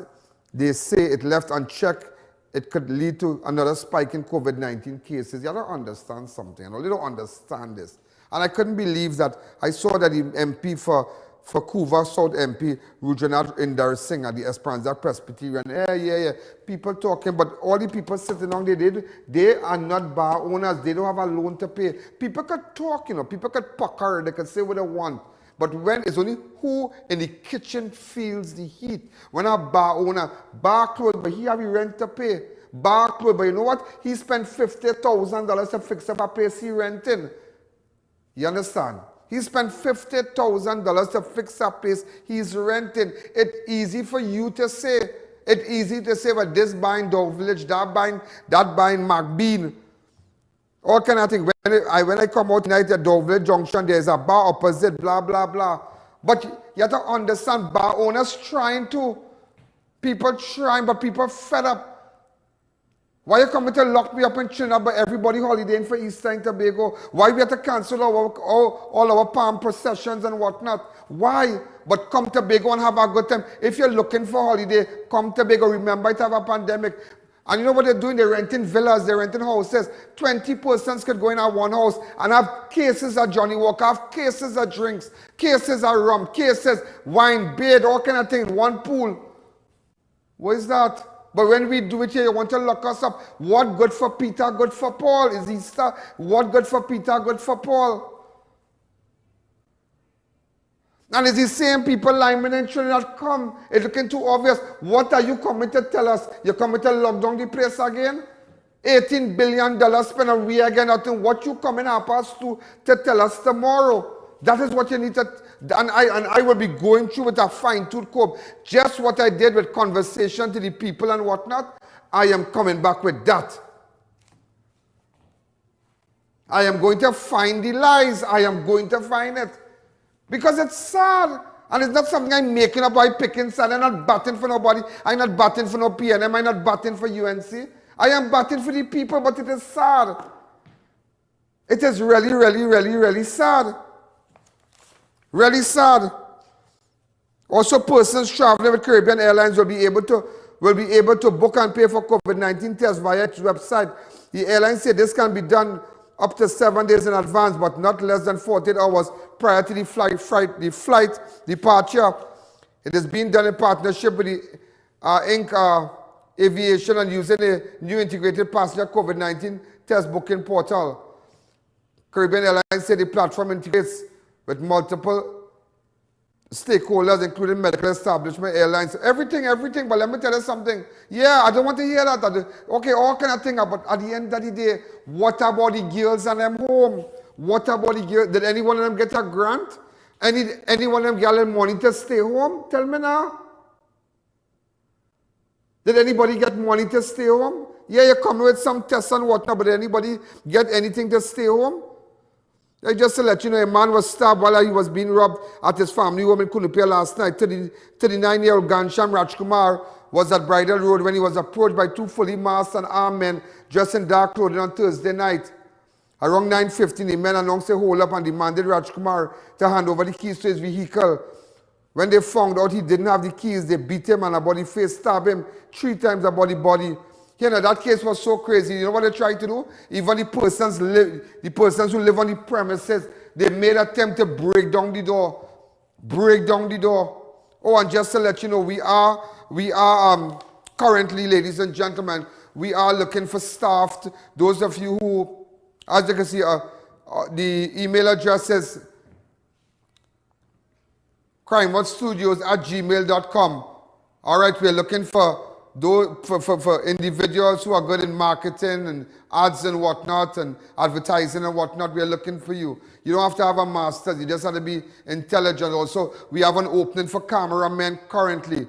they say it left unchecked. It could lead to another spike in COVID-19 cases. You don't understand something. You know, they don't understand this. And I couldn't believe that I saw that the MP for Couva South MP, Rujanat Indar Singh at the Esperanza Presbyterian. Yeah. People talking, but all the people sitting down there, they are not bar owners. They don't have a loan to pay. People could talk, you know. People could pucker. They could say what they want. But when it's only who in the kitchen feels the heat. When a bar owner, bar closed, but he have a rent to pay. Bar closed, but you know what? He spent $50,000 to fix up a place he renting. You understand? He spent $50,000 to fix a place he's renting. It's easy for you to say. It's easy to say, but this buying Dow Village, that buying McBean. All kind of things. When I come out tonight at Dow Village Junction, there's a bar opposite, blah, blah, blah. But you have to understand, bar owners trying to. People trying, but people fed up. Why you coming to lock me up in Trinidad, but everybody holidaying for Easter in Tobago? Why we have to cancel all our palm processions and whatnot? Why? But come to Tobago and have a good time. If you're looking for holiday, come to Tobago. Remember, it have a pandemic. And you know what they're doing? They're renting villas, they're renting houses. 20 persons could go in at one house and have cases of Johnny Walker, have cases of drinks, cases of rum, cases, wine, beer, all kind of things, one pool. What is that? But when we do it here, you want to lock us up. What good for Peter, good for Paul is Easter. What good for Peter, good for Paul. And it's the same people Lyman and Trinidad come. It's looking too obvious. What are you coming to tell us? You're coming to lock down the place again? $18 billion spent on we again. What you coming up us to tell us tomorrow? That is what you need to, and I will be going through with a fine-tooth comb. Just what I did with conversation to the people and whatnot, I am coming back with that. I am going to find the lies. I am going to find it. Because it's sad. And it's not something I'm making up by picking sad. I'm not batting for nobody. I'm not batting for no PNM. I'm not batting for UNC. I am batting for the people, but it is sad. It is really, really, really, really sad. Really sad. Also, persons traveling with Caribbean Airlines will be able to book and pay for COVID-19 tests via its website. The airline said this can be done up to 7 days in advance, but not less than 48 hours prior to the flight departure. It is being done in partnership with the Inc. Aviation and using a new integrated passenger COVID-19 test booking portal. Caribbean Airlines said the platform integrates with multiple stakeholders, including medical establishment, airlines, everything. But let me tell you something. Yeah, I don't want to hear that. Okay, all kind of things. But at the end of the day, what about the girls and them home? What about the girls? Did any one of them get a grant? Any one of them get money to stay home? Tell me now. Did anybody get money to stay home? Yeah, you come with some tests and whatnot, but did anybody get anything to stay home? Just to let you know, a man was stabbed while he was being robbed at his family home in Kunupia last night. 39-year-old Ghanshyam Rajkumar was at Bridal Road when he was approached by two fully masked and armed men dressed in dark clothing on Thursday night. Around 9:15, the men announced a hold-up and demanded Rajkumar to hand over the keys to his vehicle. When they found out he didn't have the keys, they beat him and about the face, stabbed him 3 times about the body. You know, that case was so crazy. You know what they tried to do? Even the persons who live on the premises, they made an attempt to break down the door. Break down the door. Oh, and just to let you know, we are currently, ladies and gentlemen, we are looking for staff. Those of you who, as you can see, the email address is crimewatchstudios@gmail.com. All right, we're looking for individuals who are good in marketing and ads and whatnot and advertising and whatnot. We are looking for you. You don't have to have a master's. You just have to be intelligent. Also, we have an opening for cameramen currently.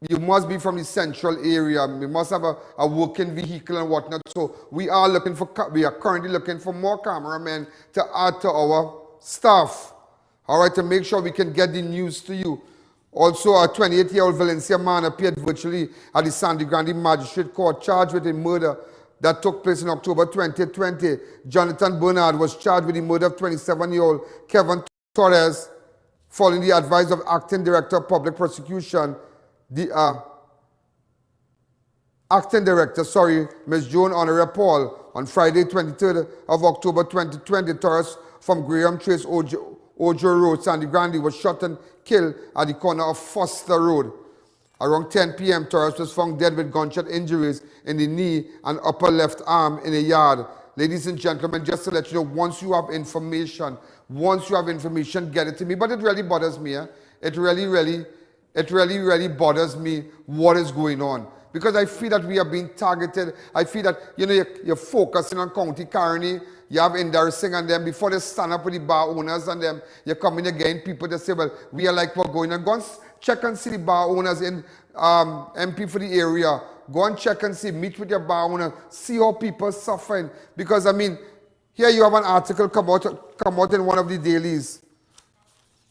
You must be from the central area. We must have a working vehicle and whatnot. So we are currently looking for more cameramen to add to our staff. All right, to make sure we can get the news to you. Also, a 28-year-old Valencia man appeared virtually at the Sandy Grande Magistrate Court charged with a murder that took place in October 2020. Jonathan Bernard was charged with the murder of 27-year-old Kevin Torres following the advice of Acting Director of Public Prosecution, Ms. Joan Honora Paul. On Friday, 23rd of October 2020, Torres from Graham Trace Ojo Road, Sandy Grande, was shot and killed at the corner of Foster Road. Around 10 p.m., Torres was found dead with gunshot injuries in the knee and upper left arm in a yard. Ladies and gentlemen, just to let you know, once you have information, get it to me. But it really bothers me. It really bothers me what is going on. Because I feel that we are being targeted. I feel that, you know, you're focusing on County Carney. You have Indarsing and them. Before they stand up with the bar owners and them, you're coming again, people that say, well, we are like what's going on. Go and check and see the bar owners in MP for the area. Go and check and see, meet with your bar owner, see how people are suffering. Because, I mean, here you have an article come out in one of the dailies.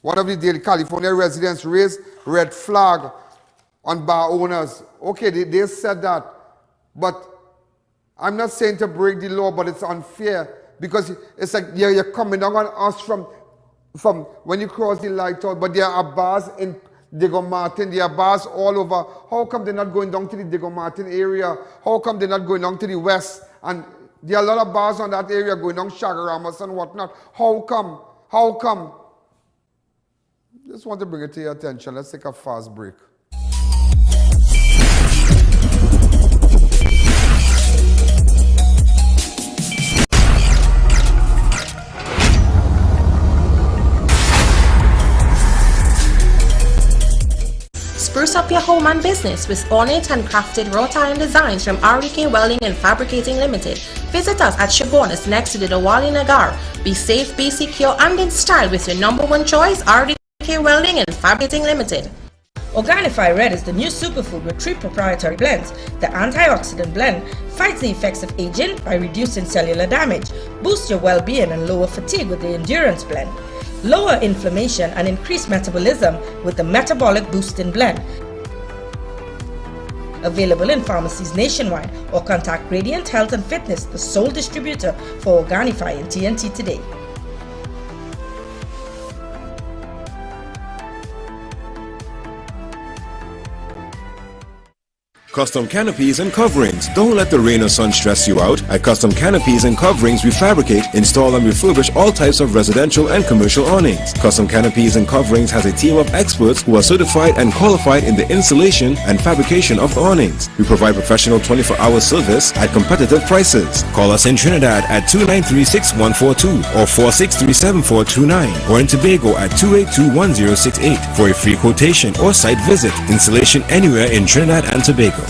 One of the daily California residents raised red flag on bar owners. Okay, they said that. But I'm not saying to break the law, but it's unfair. Because it's like you're coming down on us from when you cross the light out. But there are bars in Diego Martin, there are bars all over. How come they're not going down to the Diego Martin area? How come they're not going down to the west? And there are a lot of bars on that area going down Chaguaramas and whatnot. How come? How come? Just want to bring it to your attention. Let's take a fast break. Spruce up your home and business with ornate and crafted wrought iron designs from RDK Welding and Fabricating Limited. Visit us at Shogunus next to the Diwali Nagar. Be safe, be secure, and in style with your #1 choice, RDK Welding and Fabricating Limited. Organifi Red is the new superfood with 3 proprietary blends. The antioxidant blend fights the effects of aging by reducing cellular damage, boosts your well-being and lower fatigue with the endurance blend. Lower inflammation and increase metabolism with the metabolic boosting blend. Available in pharmacies nationwide or contact Radiant Health and Fitness, the sole distributor for Organifi in TNT today. Custom canopies and coverings. Don't let the rain or sun stress you out. At Custom Canopies and Coverings, we fabricate, install and refurbish all types of residential and commercial awnings. Custom Canopies and Coverings has a team of experts who are certified and qualified in the installation and fabrication of awnings. We provide professional 24-hour service at competitive prices. Call us in Trinidad at 293-6142 or 463-7429 or in Tobago at 282-1068 for a free quotation or site visit. Installation anywhere in Trinidad and Tobago.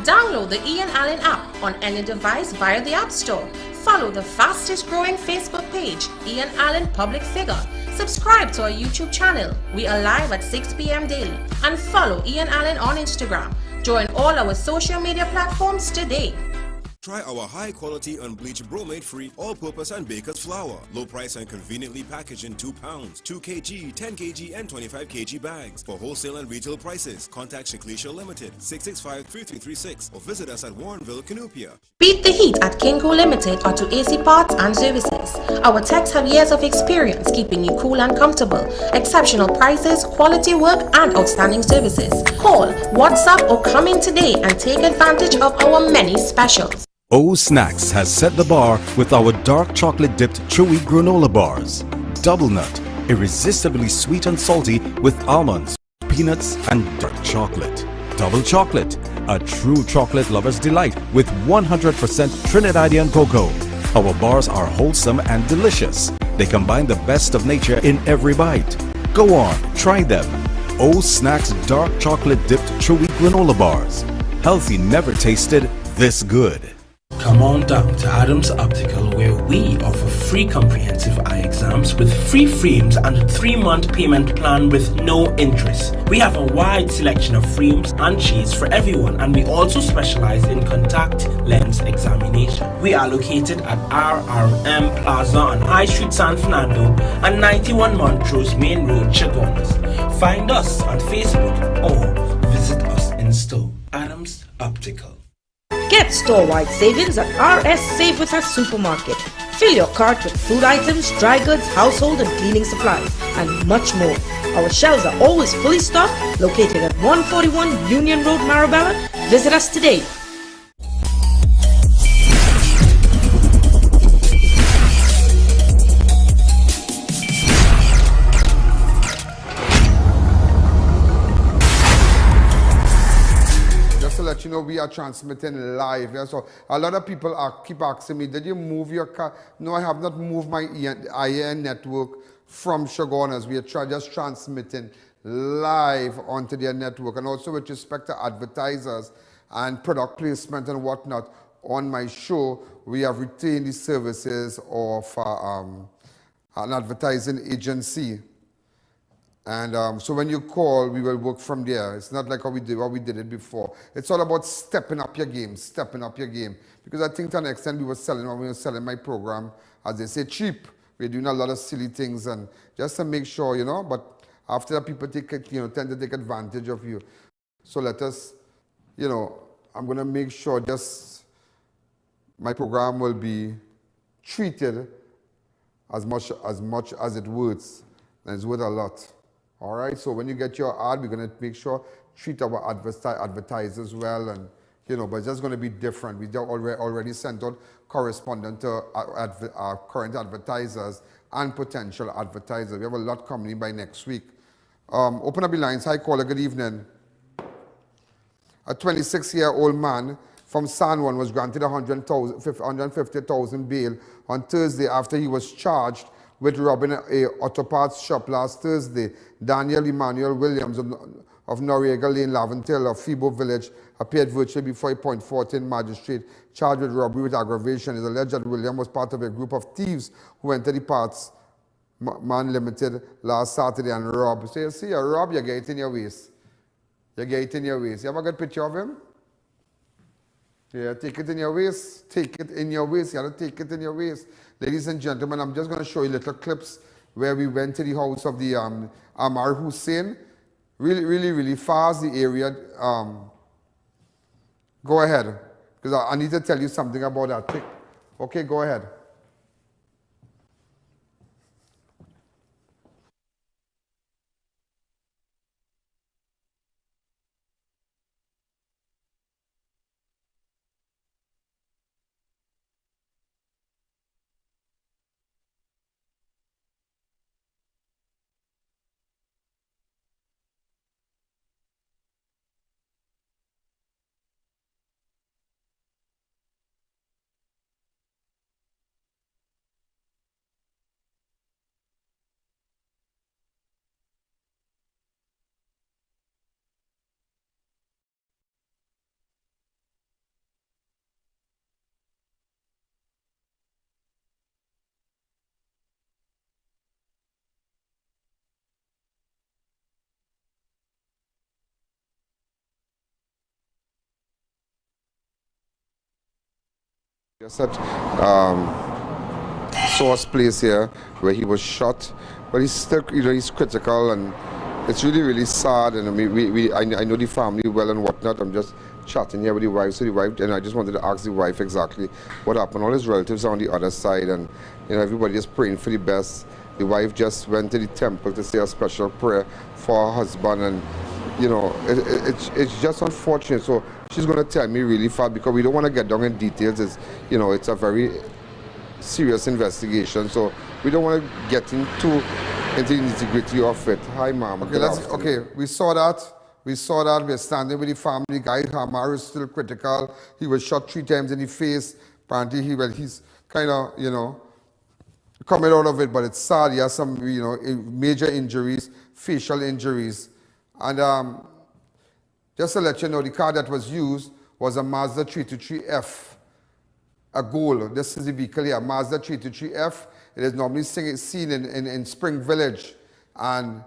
Download the Ian Alleyne app on any device via the App Store. Follow the fastest growing Facebook page, Ian Alleyne Public Figure. Subscribe to our YouTube channel. We are live at 6 p.m. daily. And follow Ian Alleyne on Instagram. Join all our social media platforms today. Try our high-quality unbleached bromate-free all-purpose and baker's flour. Low price and conveniently packaged in 2 pounds, 2 kg, 10 kg and 25 kg bags. For wholesale and retail prices, contact Shiklesia Limited, 665-3336 or visit us at Warrenville, Canupia. Beat the heat at Kinko Limited Auto AC Parts and Services. Our techs have years of experience keeping you cool and comfortable. Exceptional prices, quality work and outstanding services. Call, WhatsApp or come in today and take advantage of our many specials. O Snacks has set the bar with our dark chocolate dipped chewy granola bars. Double nut, irresistibly sweet and salty with almonds, peanuts and dark chocolate. Double chocolate, a true chocolate lover's delight with 100% Trinidadian cocoa. Our bars are wholesome and delicious. They combine the best of nature in every bite. Go on, try them. O Snacks dark chocolate dipped chewy granola bars. Healthy never tasted this good. Come on down to Adams Optical, where we offer free comprehensive eye exams with free frames and a 3-month payment plan with no interest. We have a wide selection of frames and shades for everyone, and we also specialize in contact lens examination. We are located at RRM Plaza on High Street, San Fernando and 91 Montrose Main Road, Chaguanas. Find us on Facebook or visit us in store. Adams Optical. Get store-wide savings at RS Save With Us Supermarket. Fill your cart with food items, dry goods, household and cleaning supplies, and much more. Our shelves are always fully stocked, located at 141 Union Road, Marabella. Visit us today. Let you know we are transmitting live. Yeah? So a lot of people keep asking me, did you move your car? No, I have not moved my I.A.N network from Chaguanas. We are just transmitting live onto their network. And also with respect to advertisers and product placement and whatnot, on my show, we have retained the services of an advertising agency. And so when you call, we will work from there. It's not like how we did it before. It's all about stepping up your game, stepping up your game. Because I think to an extent we were selling my program, as they say, cheap. We're doing a lot of silly things, and just to make sure, you know, but after that people tend to take advantage of you. So let us, you know, I'm going to make sure just my program will be treated as much as it worth. And it's worth a lot. All right, so when you get your ad, we're going to make sure treat our advertisers well, and you know, but it's just going to be different. We already sent out correspondent to our current advertisers and potential advertisers. We have a lot coming in by next week. Open up the lines. Hi, caller. Good evening. A 26-year-old man from San Juan was granted 150,000 bail on Thursday after he was charged with robbing a auto parts shop last Thursday. Daniel Emmanuel Williams of Noriega Lane, Laventille of Febo Village appeared virtually before a Point 14 magistrate charged with robbery with aggravation. It is alleged that William was part of a group of thieves who entered the Parts Man Limited last Saturday and robbed. So you see, a rob, you get it in your waist. You get it in your waist. You have a good picture of him? Yeah, take it in your waist. Take it in your waist. You have to take it in your waist. Ladies and gentlemen, I'm just going to show you little clips where we went to the house of the Amar Hussein. Really fast, the area. Go ahead, because I need to tell you something about that. Okay, go ahead. Just at Source Place here, where he was shot, but he's still, he's critical, and it's really sad. And I know the family well and whatnot. I'm just chatting here with the wife, and I just wanted to ask the wife exactly what happened. All his relatives are on the other side, and everybody is praying for the best. The wife just went to the temple to say a special prayer for her husband, and it's just unfortunate. So she's going to tell me really fast, because we don't want to get down in details. It's a very serious investigation, so we don't want to get into the nitty-gritty of it. Hi, Mom. Okay, we saw that. We're standing with the family. Guy Hamar is still critical. He was shot 3 times in the face. Apparently, he's kind of, coming out of it, but it's sad. He has some, major injuries, facial injuries. And just to let you know, the car that was used was a Mazda 323F, a Gold. This is the vehicle here, Mazda 323F. It is normally seen in Spring Village. And,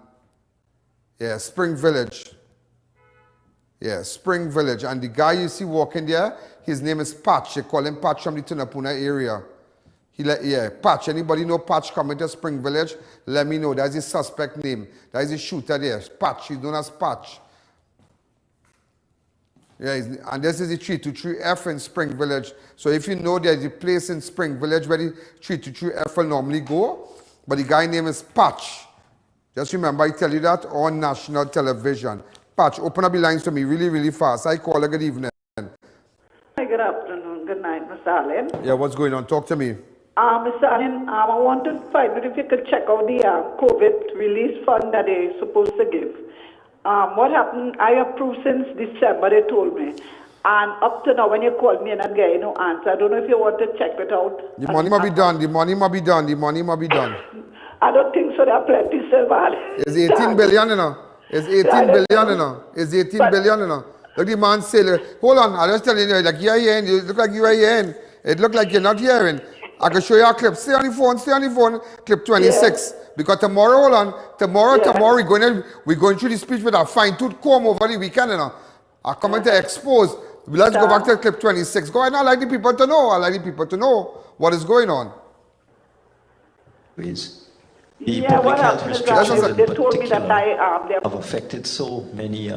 yeah, Spring Village. Yeah, Spring Village. And the guy you see walking there, his name is Patch. They call him Patch from the Tunapuna area. Patch. Anybody know Patch coming to Spring Village? Let me know. That's his suspect name. That is the shooter there. Patch. He's known as Patch. Yeah, and this is the 323F in Spring Village. So if you know, there's a place in Spring Village where the 323F will normally go. But the guy name is Patch. Just remember, I tell you that on national television. Patch, open up the lines to me really fast. I call her. Good evening. Hi, good afternoon. Good night, Mr. Alleyne. Yeah, what's going on? Talk to me. Mr. Alleyne, I want to find out if you could check out the COVID relief fund that they're supposed to give. What happened, I approved since December, they told me. And up to now, when you called me and I'm getting no answer, I don't know if you want to check it out. The money must be done. I don't think so. There are plenty still valid. It's 18 billion, It's 18 billion, Look, the man say, hold on, I'll just tell you, like you're hearing, you look like you're hearing. It look like you're not hearing. I can show you a clip. Stay on the phone, clip 26. Yeah. Because tomorrow, hold on, tomorrow we're going through the speech with a fine-tooth comb over the weekend, I'm coming to expose. Let's go back to clip 26. Go ahead, I like the people to know what is going on. Please. The public health restrictions in particular have affected so many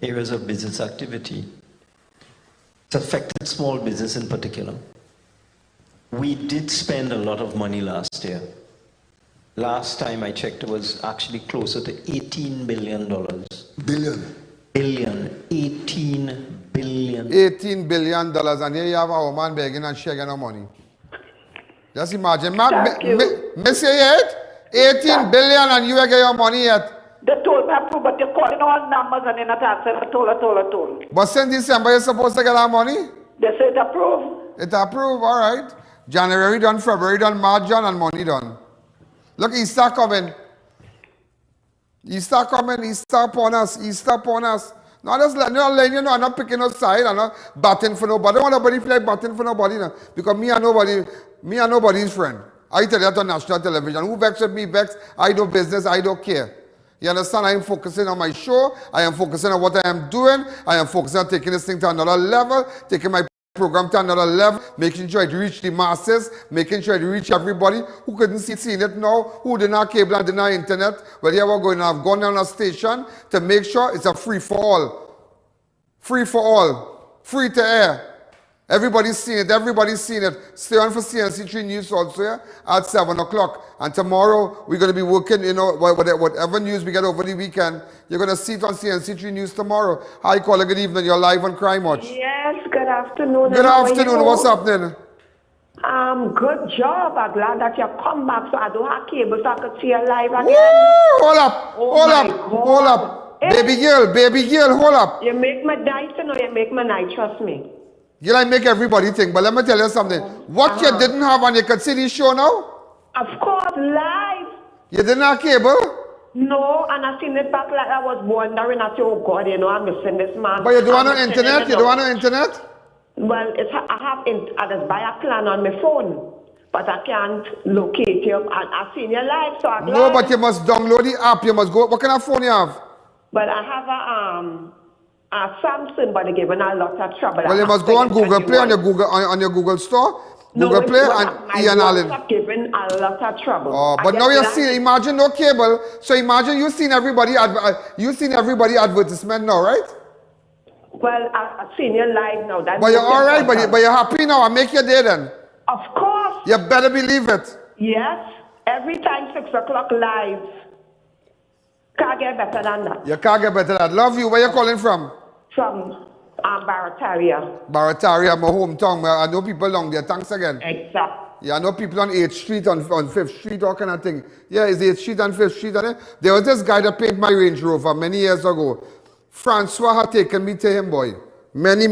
areas of business activity. It's affected small business in particular. We did spend a lot of money last year. Last time I checked, it was actually closer to $18 billion. Billion. 18 billion. $18 billion, and here you have a woman begging and shaking no money. Just imagine, me say it? 18 billion and you get your money yet? They told me approve, but they're calling all numbers and they're not answering. I told. But since December, you're supposed to get our money? They say it approved. It approved, all right. January done, February done, March done, and money done. Look, Easter coming. Easter upon us. No, just let you know, I'm not picking no side, I'm not batting for nobody. I don't want nobody to feel like batting for nobody, because me and nobody's friend. I tell you that on national television. Who vexed with me, vex? I do business, I don't care. You understand? I am focusing on my show. I am focusing on what I am doing. I am focusing on taking this thing to another level, taking my program to another level, making sure it reach the masses, making sure it reach everybody who couldn't see it now, who didn't have cable and didn't have internet. Well, here we're going to have gone on a station to make sure it's a free for all. Free for all. Free to air. Everybody's seen it. Stay on for CNC3 News also here at 7 o'clock. And tomorrow we're going to be working, whatever news we get over the weekend, you're going to see it on CNC3 News tomorrow. Hi, caller. Good evening. You're live on Crime Watch. Yes, good afternoon. Good afternoon. What's happening? Good job. I'm glad that you come back so I don't have cable so I could see you live again. Woo! Hold up. Baby girl, hold up. You make my night, you make my night, trust me. You like make everybody think, but let me tell you something. What you didn't have and you could see this show now? Of course, live. You didn't have cable? No, and I seen it back like I was wondering. I said, oh God, I'm missing this man. But you don't want no internet? Well, I just buy a plan on my phone, but I can't locate you. I seen you live, so I'm No, but you must download the app. You must go. What kind of phone you have? Well, I have a Samsung, but they giving a lot of trouble. Well, you must go on Google Play on your Google store. Google Play and Ian Alleyne. My giving a lot of trouble. Oh, but now you see, imagine no cable. So imagine you seen everybody advertisement now, right? Well, I've seen you live now. That's but you're all right, but you're happy now. I make your day then. Of course. You better believe it. Yes. Every time 6 o'clock live. Can't get better than that. You can't get better than that. Love you. Where you calling from? From Barataria. Barataria, my hometown. I know people along there. Thanks again. Exactly. Yeah, I know people on 8th Street, on 5th Street, all kind of thing. Yeah, it's 8th Street and 5th Street. There was this guy that painted my Range Rover many years ago. Francois had taken me to him, boy. Many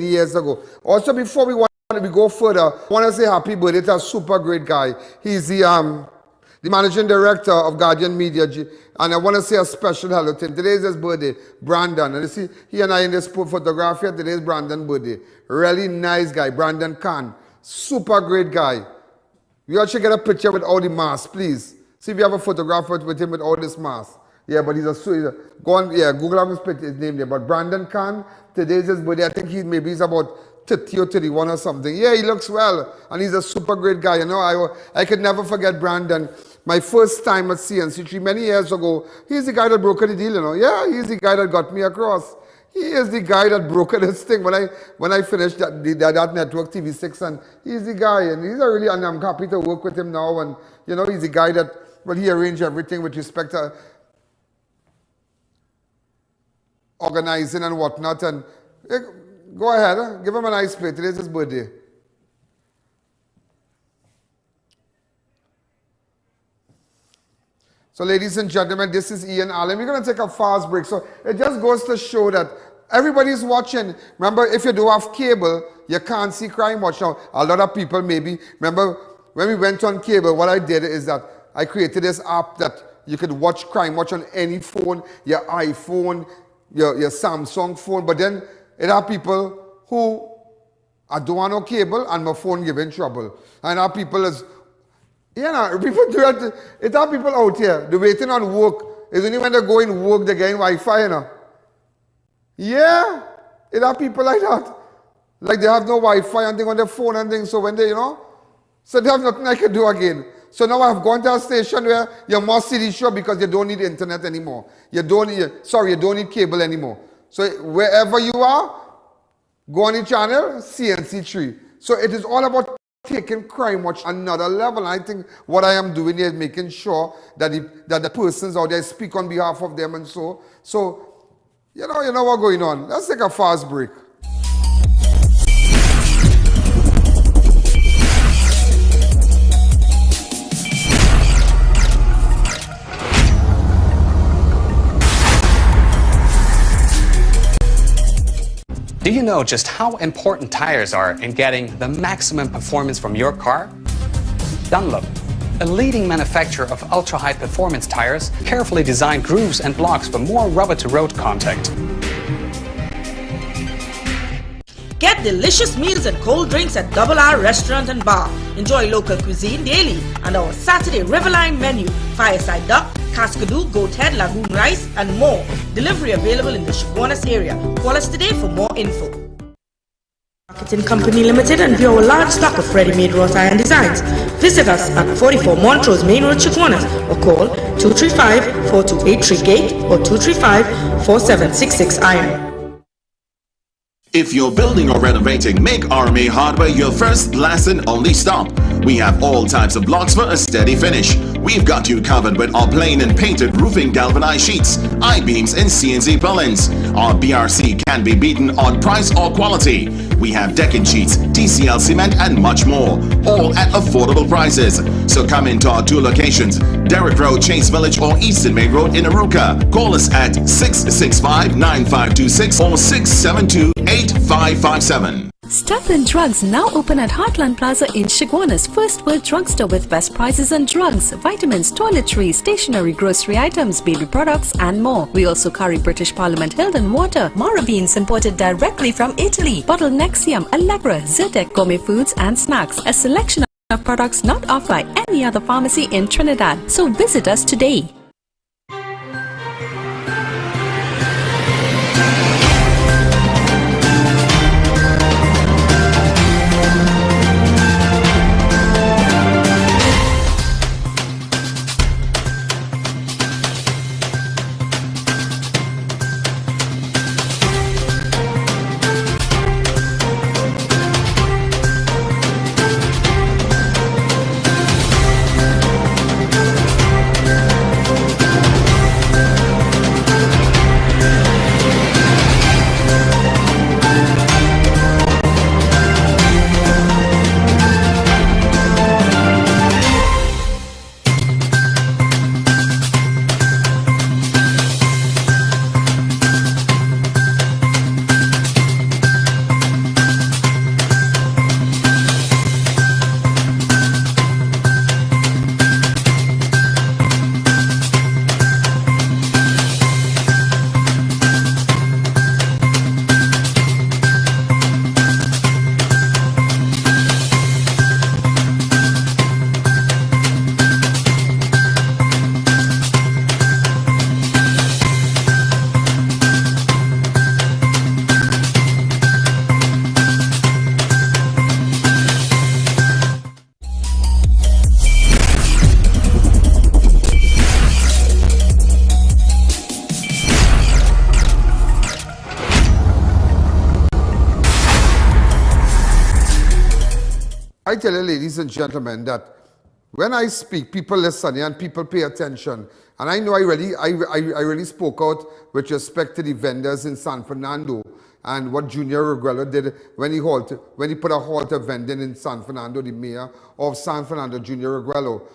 years ago. Also, before we go further, I want to say happy birthday to a super great guy. He's the managing director of Guardian Media. And I want to say a special hello to him. Today is his birthday, Brandon. And you see, he and I in this photograph here, today is Brandon's birthday. Really nice guy, Brandon Khan. Super great guy. You all should get a picture with all the masks, please. See if you have a photograph with him with all this masks. Yeah, but go on, yeah, Google up his name there. But Brandon Khan, today is his birthday. I think he's about 30 or 31 or something. Yeah, he looks well. And he's a super great guy. You know, I could never forget Brandon. My first time at CNC3 many years ago, he's the guy that brokered the deal, you know. Yeah, he's the guy that got me across. He is the guy that brokered this thing when I finished that network TV6, and he's the guy, and and I'm happy to work with him now. And you know, he's the guy that he arranged everything with respect to organizing and whatnot. And go ahead, give him a nice play. Today's his birthday. So ladies and gentlemen, this is Ian Alleyne. We're going to take a fast break. So it just goes to show that everybody's watching. Remember, if you don't have cable, you can't see Crime Watch. Now, a lot of people maybe, remember, when we went on cable, what I did is that I created this app that you could watch Crime Watch on any phone, your iPhone, your Samsung phone. But then it have people who don't want no cable and my phone giving trouble. And our people is... Yeah, people do that. It are people out here. They're waiting on work. It's only when they go in work, they're getting Wi-Fi, you know. Yeah, it are people like that. Like they have no Wi-Fi and thing on their phone and things. So when they, so they have nothing I can do again. So now I've gone to a station where you must see the show because you don't need internet anymore. You don't need cable anymore. So wherever you are, go on the channel, CNC3. So it is all about taking Crime Watch another level. I think what I am doing here is making sure that the persons out there speak on behalf of them and so you know what's going on. Let's take a fast break. Do you know just how important tires are in getting the maximum performance from your car? Dunlop, a leading manufacturer of ultra-high performance tires, carefully designed grooves and blocks for more rubber-to-road contact. Get delicious meals and cold drinks at Double R Restaurant and Bar. Enjoy local cuisine daily and our Saturday Riverline menu, fireside duck, cascadoo, goat head, lagoon rice and more. Delivery available in the Chaguanas area. Call us today for more info. Marketing Company Limited and view our large stock of ready-made wrought iron designs. Visit us at 44 Montrose Main Road, Chaguanas or call 235-4283-GATE or 235-4766-IRON. If you're building or renovating, make RMA Hardware your first, last and only stop. We have all types of blocks for a steady finish. We've got you covered with our plain and painted roofing galvanized sheets, I-beams and CNC purlins. Our BRC can be beaten on price or quality. We have decking sheets, TCL cement and much more, all at affordable prices. So come into our two locations, Derrick Road, Chase Village or Eastern Main Road in Aruka. Call us at 665-9526 or 672-8557. Step-in Drugs now open at Heartland Plaza in Chaguanas' first world drugstore with best prices on drugs, vitamins, toiletries, stationery, grocery items, baby products and more. We also carry British Parliament Hilton water, Mara beans imported directly from Italy, bottled Nexium, Allegra, Zyrtec, gourmet foods and snacks. A selection of products not offered by any other pharmacy in Trinidad. So visit us today. I tell you, ladies and gentlemen, that when I speak, people listen and people pay attention. And I know I really spoke out with respect to the vendors in San Fernando and what Junior Reguello did when he put a halt to vending in San Fernando, the mayor of San Fernando, Junior Reguello.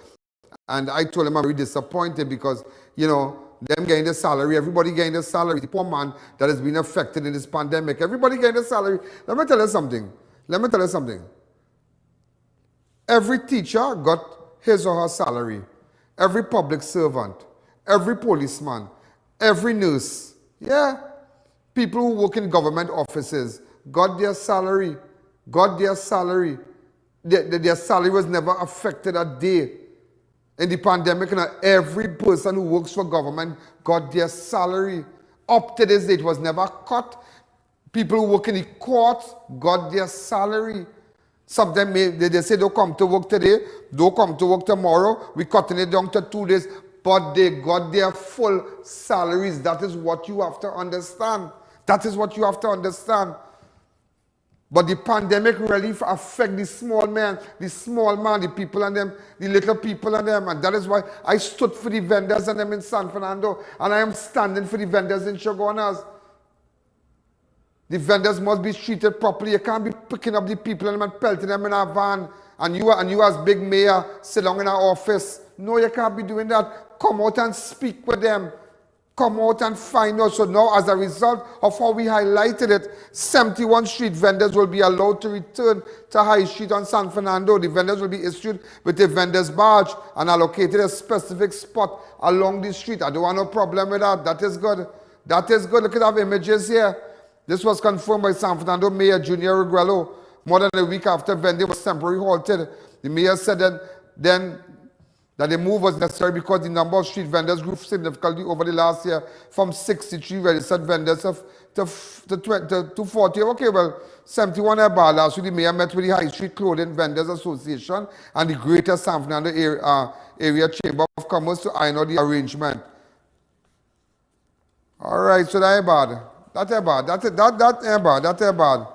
And I told him I'm very disappointed because, you know, them getting the salary, everybody getting the salary. The poor man that has been affected in this pandemic, everybody getting the salary. Let me tell you something. Every teacher got his or her salary. Every public servant, every policeman, every nurse, yeah. People who work in government offices got their salary, Their salary was never affected a day. In the pandemic, you know, every person who works for government got their salary. Up to this day, it was never cut. People who work in the courts got their salary. Sometimes they say don't come to work today, don't come to work tomorrow, we're cutting it down to 2 days, but they got their full salaries. That is what you have to understand. That is what you have to understand. But the pandemic really affect the small man, the people and them, the little people and them. And that is why I stood for the vendors and them in San Fernando. And I am standing for the vendors in Chaguanas. The vendors must be treated properly. You can't be picking up the people and pelting them in a van. And you as big mayor sit down in our office. No, you can't be doing that. Come out and speak with them. Come out and find out. So now, as a result of how we highlighted it, 71 street vendors will be allowed to return to High Street on San Fernando. The vendors will be issued with a vendor's badge and allocated a specific spot along the street. I don't want no problem with that. That is good. That is good. Look at our images here. This was confirmed by San Fernando Mayor Junior Reguello more than a week after vending was temporarily halted. The mayor said that the move was necessary because the number of street vendors grew significantly over the last year from 63 registered vendors to 40. Okay, well, 71 are bad. Last week, the mayor met with the High Street Clothing Vendors Association and the Greater San Fernando Area Chamber of Commerce to iron out the arrangement. All right, so that ain't bad. That ain't bad.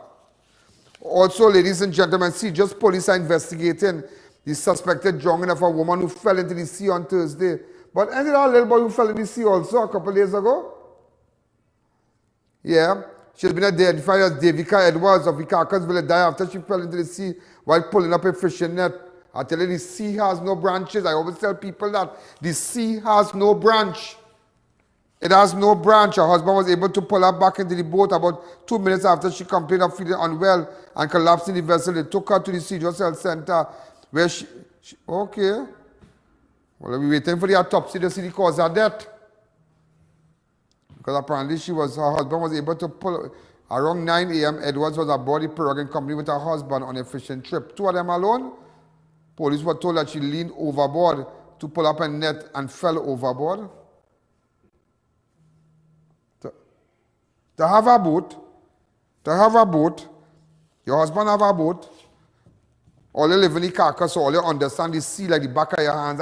Also, ladies and gentlemen, just police are investigating the suspected drowning of a woman who fell into the sea on Thursday. But ain't that little boy who fell in the sea also a couple days ago? Yeah. She's been identified as Devika Edwards of Vikakasville, died after she fell into the sea while pulling up a fishing net. I tell you, the sea has no branches. I always tell people that the sea has no branch. It has no branch. Her husband was able to pull her back into the boat about 2 minutes after she complained of feeling unwell and collapsed in the vessel. They took her to the Cedros Health Center where she okay. Well, we're waiting for the autopsy to see the cause of death. Because apparently her husband was able to pull, around 9 a.m. Edwards was aboard the pirogue in company with her husband on a fishing trip. 2 of them alone. Police were told that she leaned overboard to pull up a net and fell overboard. To have a boat, your husband have a boat, all you live in the carcass, so all you understand the sea like the back of your hands.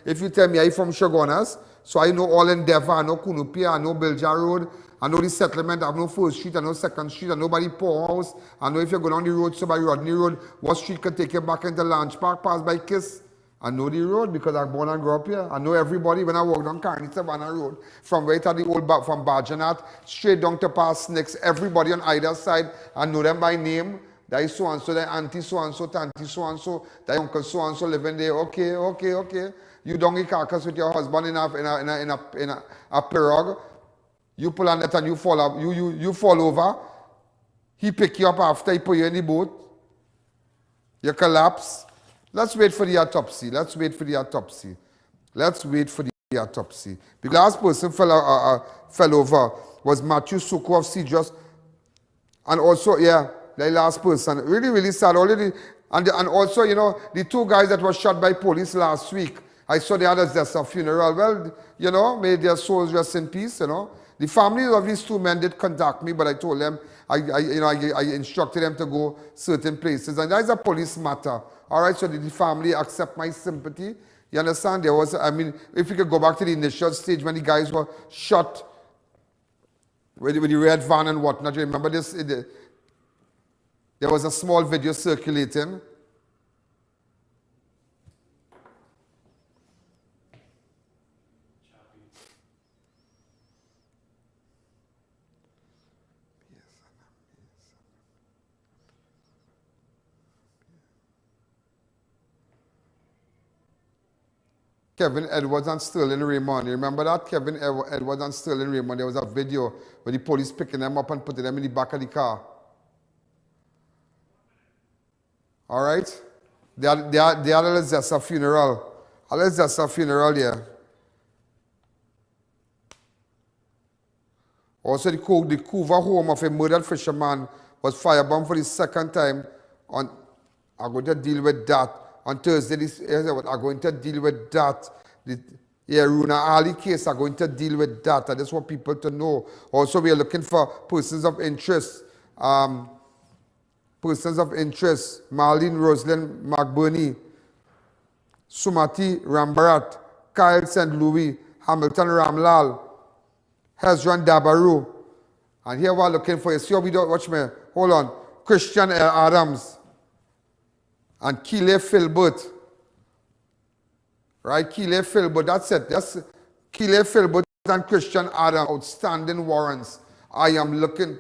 If you tell me I'm from Chaguanas, so I know all Endeavour, I know Kunupia, I know Belgia Road, I know the settlement, I know 1st Street, I know 2nd Street, I know by the poorhouse, I know if you go down the road, so by Rodney Road, what street can take you back into Lanch Park, pass by Kiss. I know the road because I was born and grew up here. I know everybody when I walk down Carney Savannah Road, from right at the old back, from Barjanat, straight down to past Snakes, everybody on either side, I know them by name. That is so-and-so, that auntie so-and-so, tanty so-and-so, that uncle so-and-so living there. Okay. You down in carcass with your husband in a pirogue. You pull a net and you fall up. You fall over. He pick you up after he put you in the boat. You collapse. Let's wait for the autopsy. The last person fell over was Matthew Suko of Cedros. And also, the last person. Really, really sad. Already, and also, you know, the 2 guys that were shot by police last week, I saw the others just a funeral. Well, you know, may their souls rest in peace, you know. The families of these 2 men did contact me, but I told them, I instructed them to go certain places. And that is a police matter. All right, so did the family accept my sympathy? You understand? There was, if we could go back to the initial stage when the guys were shot with the red van and whatnot. You remember this? There was a small video circulating Kevin Edwards and Sterling Raymond. You remember that? Kevin Edwards and Sterling Raymond. There was a video where the police picking them up and putting them in the back of the car. All right? They had a Lezessa funeral. A Lezessa funeral, yeah. Also, the Couva home of a murdered fisherman was firebombed for the second time. I'm going to deal with that. On Thursday, I'm going to deal with that. The Runa Ali case, I'm going to deal with that. I just want people to know. Also, we are looking for persons of interest. Persons of interest. Marlene Rosalind McBurney, Sumati Rambarat, Kyle St. Louis, Hamilton Ramlal, Hezron Dabaru. And here we're looking for, you see how we don't, watch me, hold on, Christian L. Adams and Keeley Philbert. Right, Keeley Philbert, that's it. That's Keeley Philbert and Christian Adams, outstanding warrants. I am looking.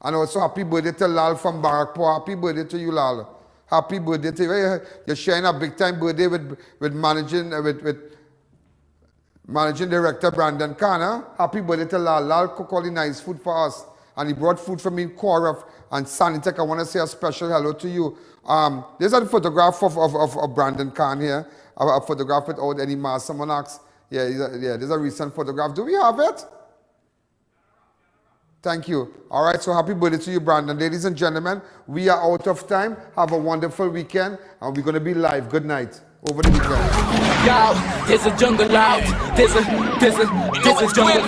And also happy birthday to Lal from Barakpur. Happy birthday to you, Lal. Happy birthday to you. You're sharing a big time birthday with managing director Brandon Khan. Happy birthday to Lal. Lal cooked all the nice food for us. And he brought food from in Koraf and Sanitech. I want to say a special hello to you. There's a photograph of Brandon Khan here. A photograph without any mask. Someone asked, yeah, there's a recent photograph. Do we have it? Thank you. All right, so happy birthday to you, Brandon. Ladies and gentlemen, we are out of time. Have a wonderful weekend, and we're going to be live. Good night. Over the weekend. Yo, there's a jungle out. There's a jungle.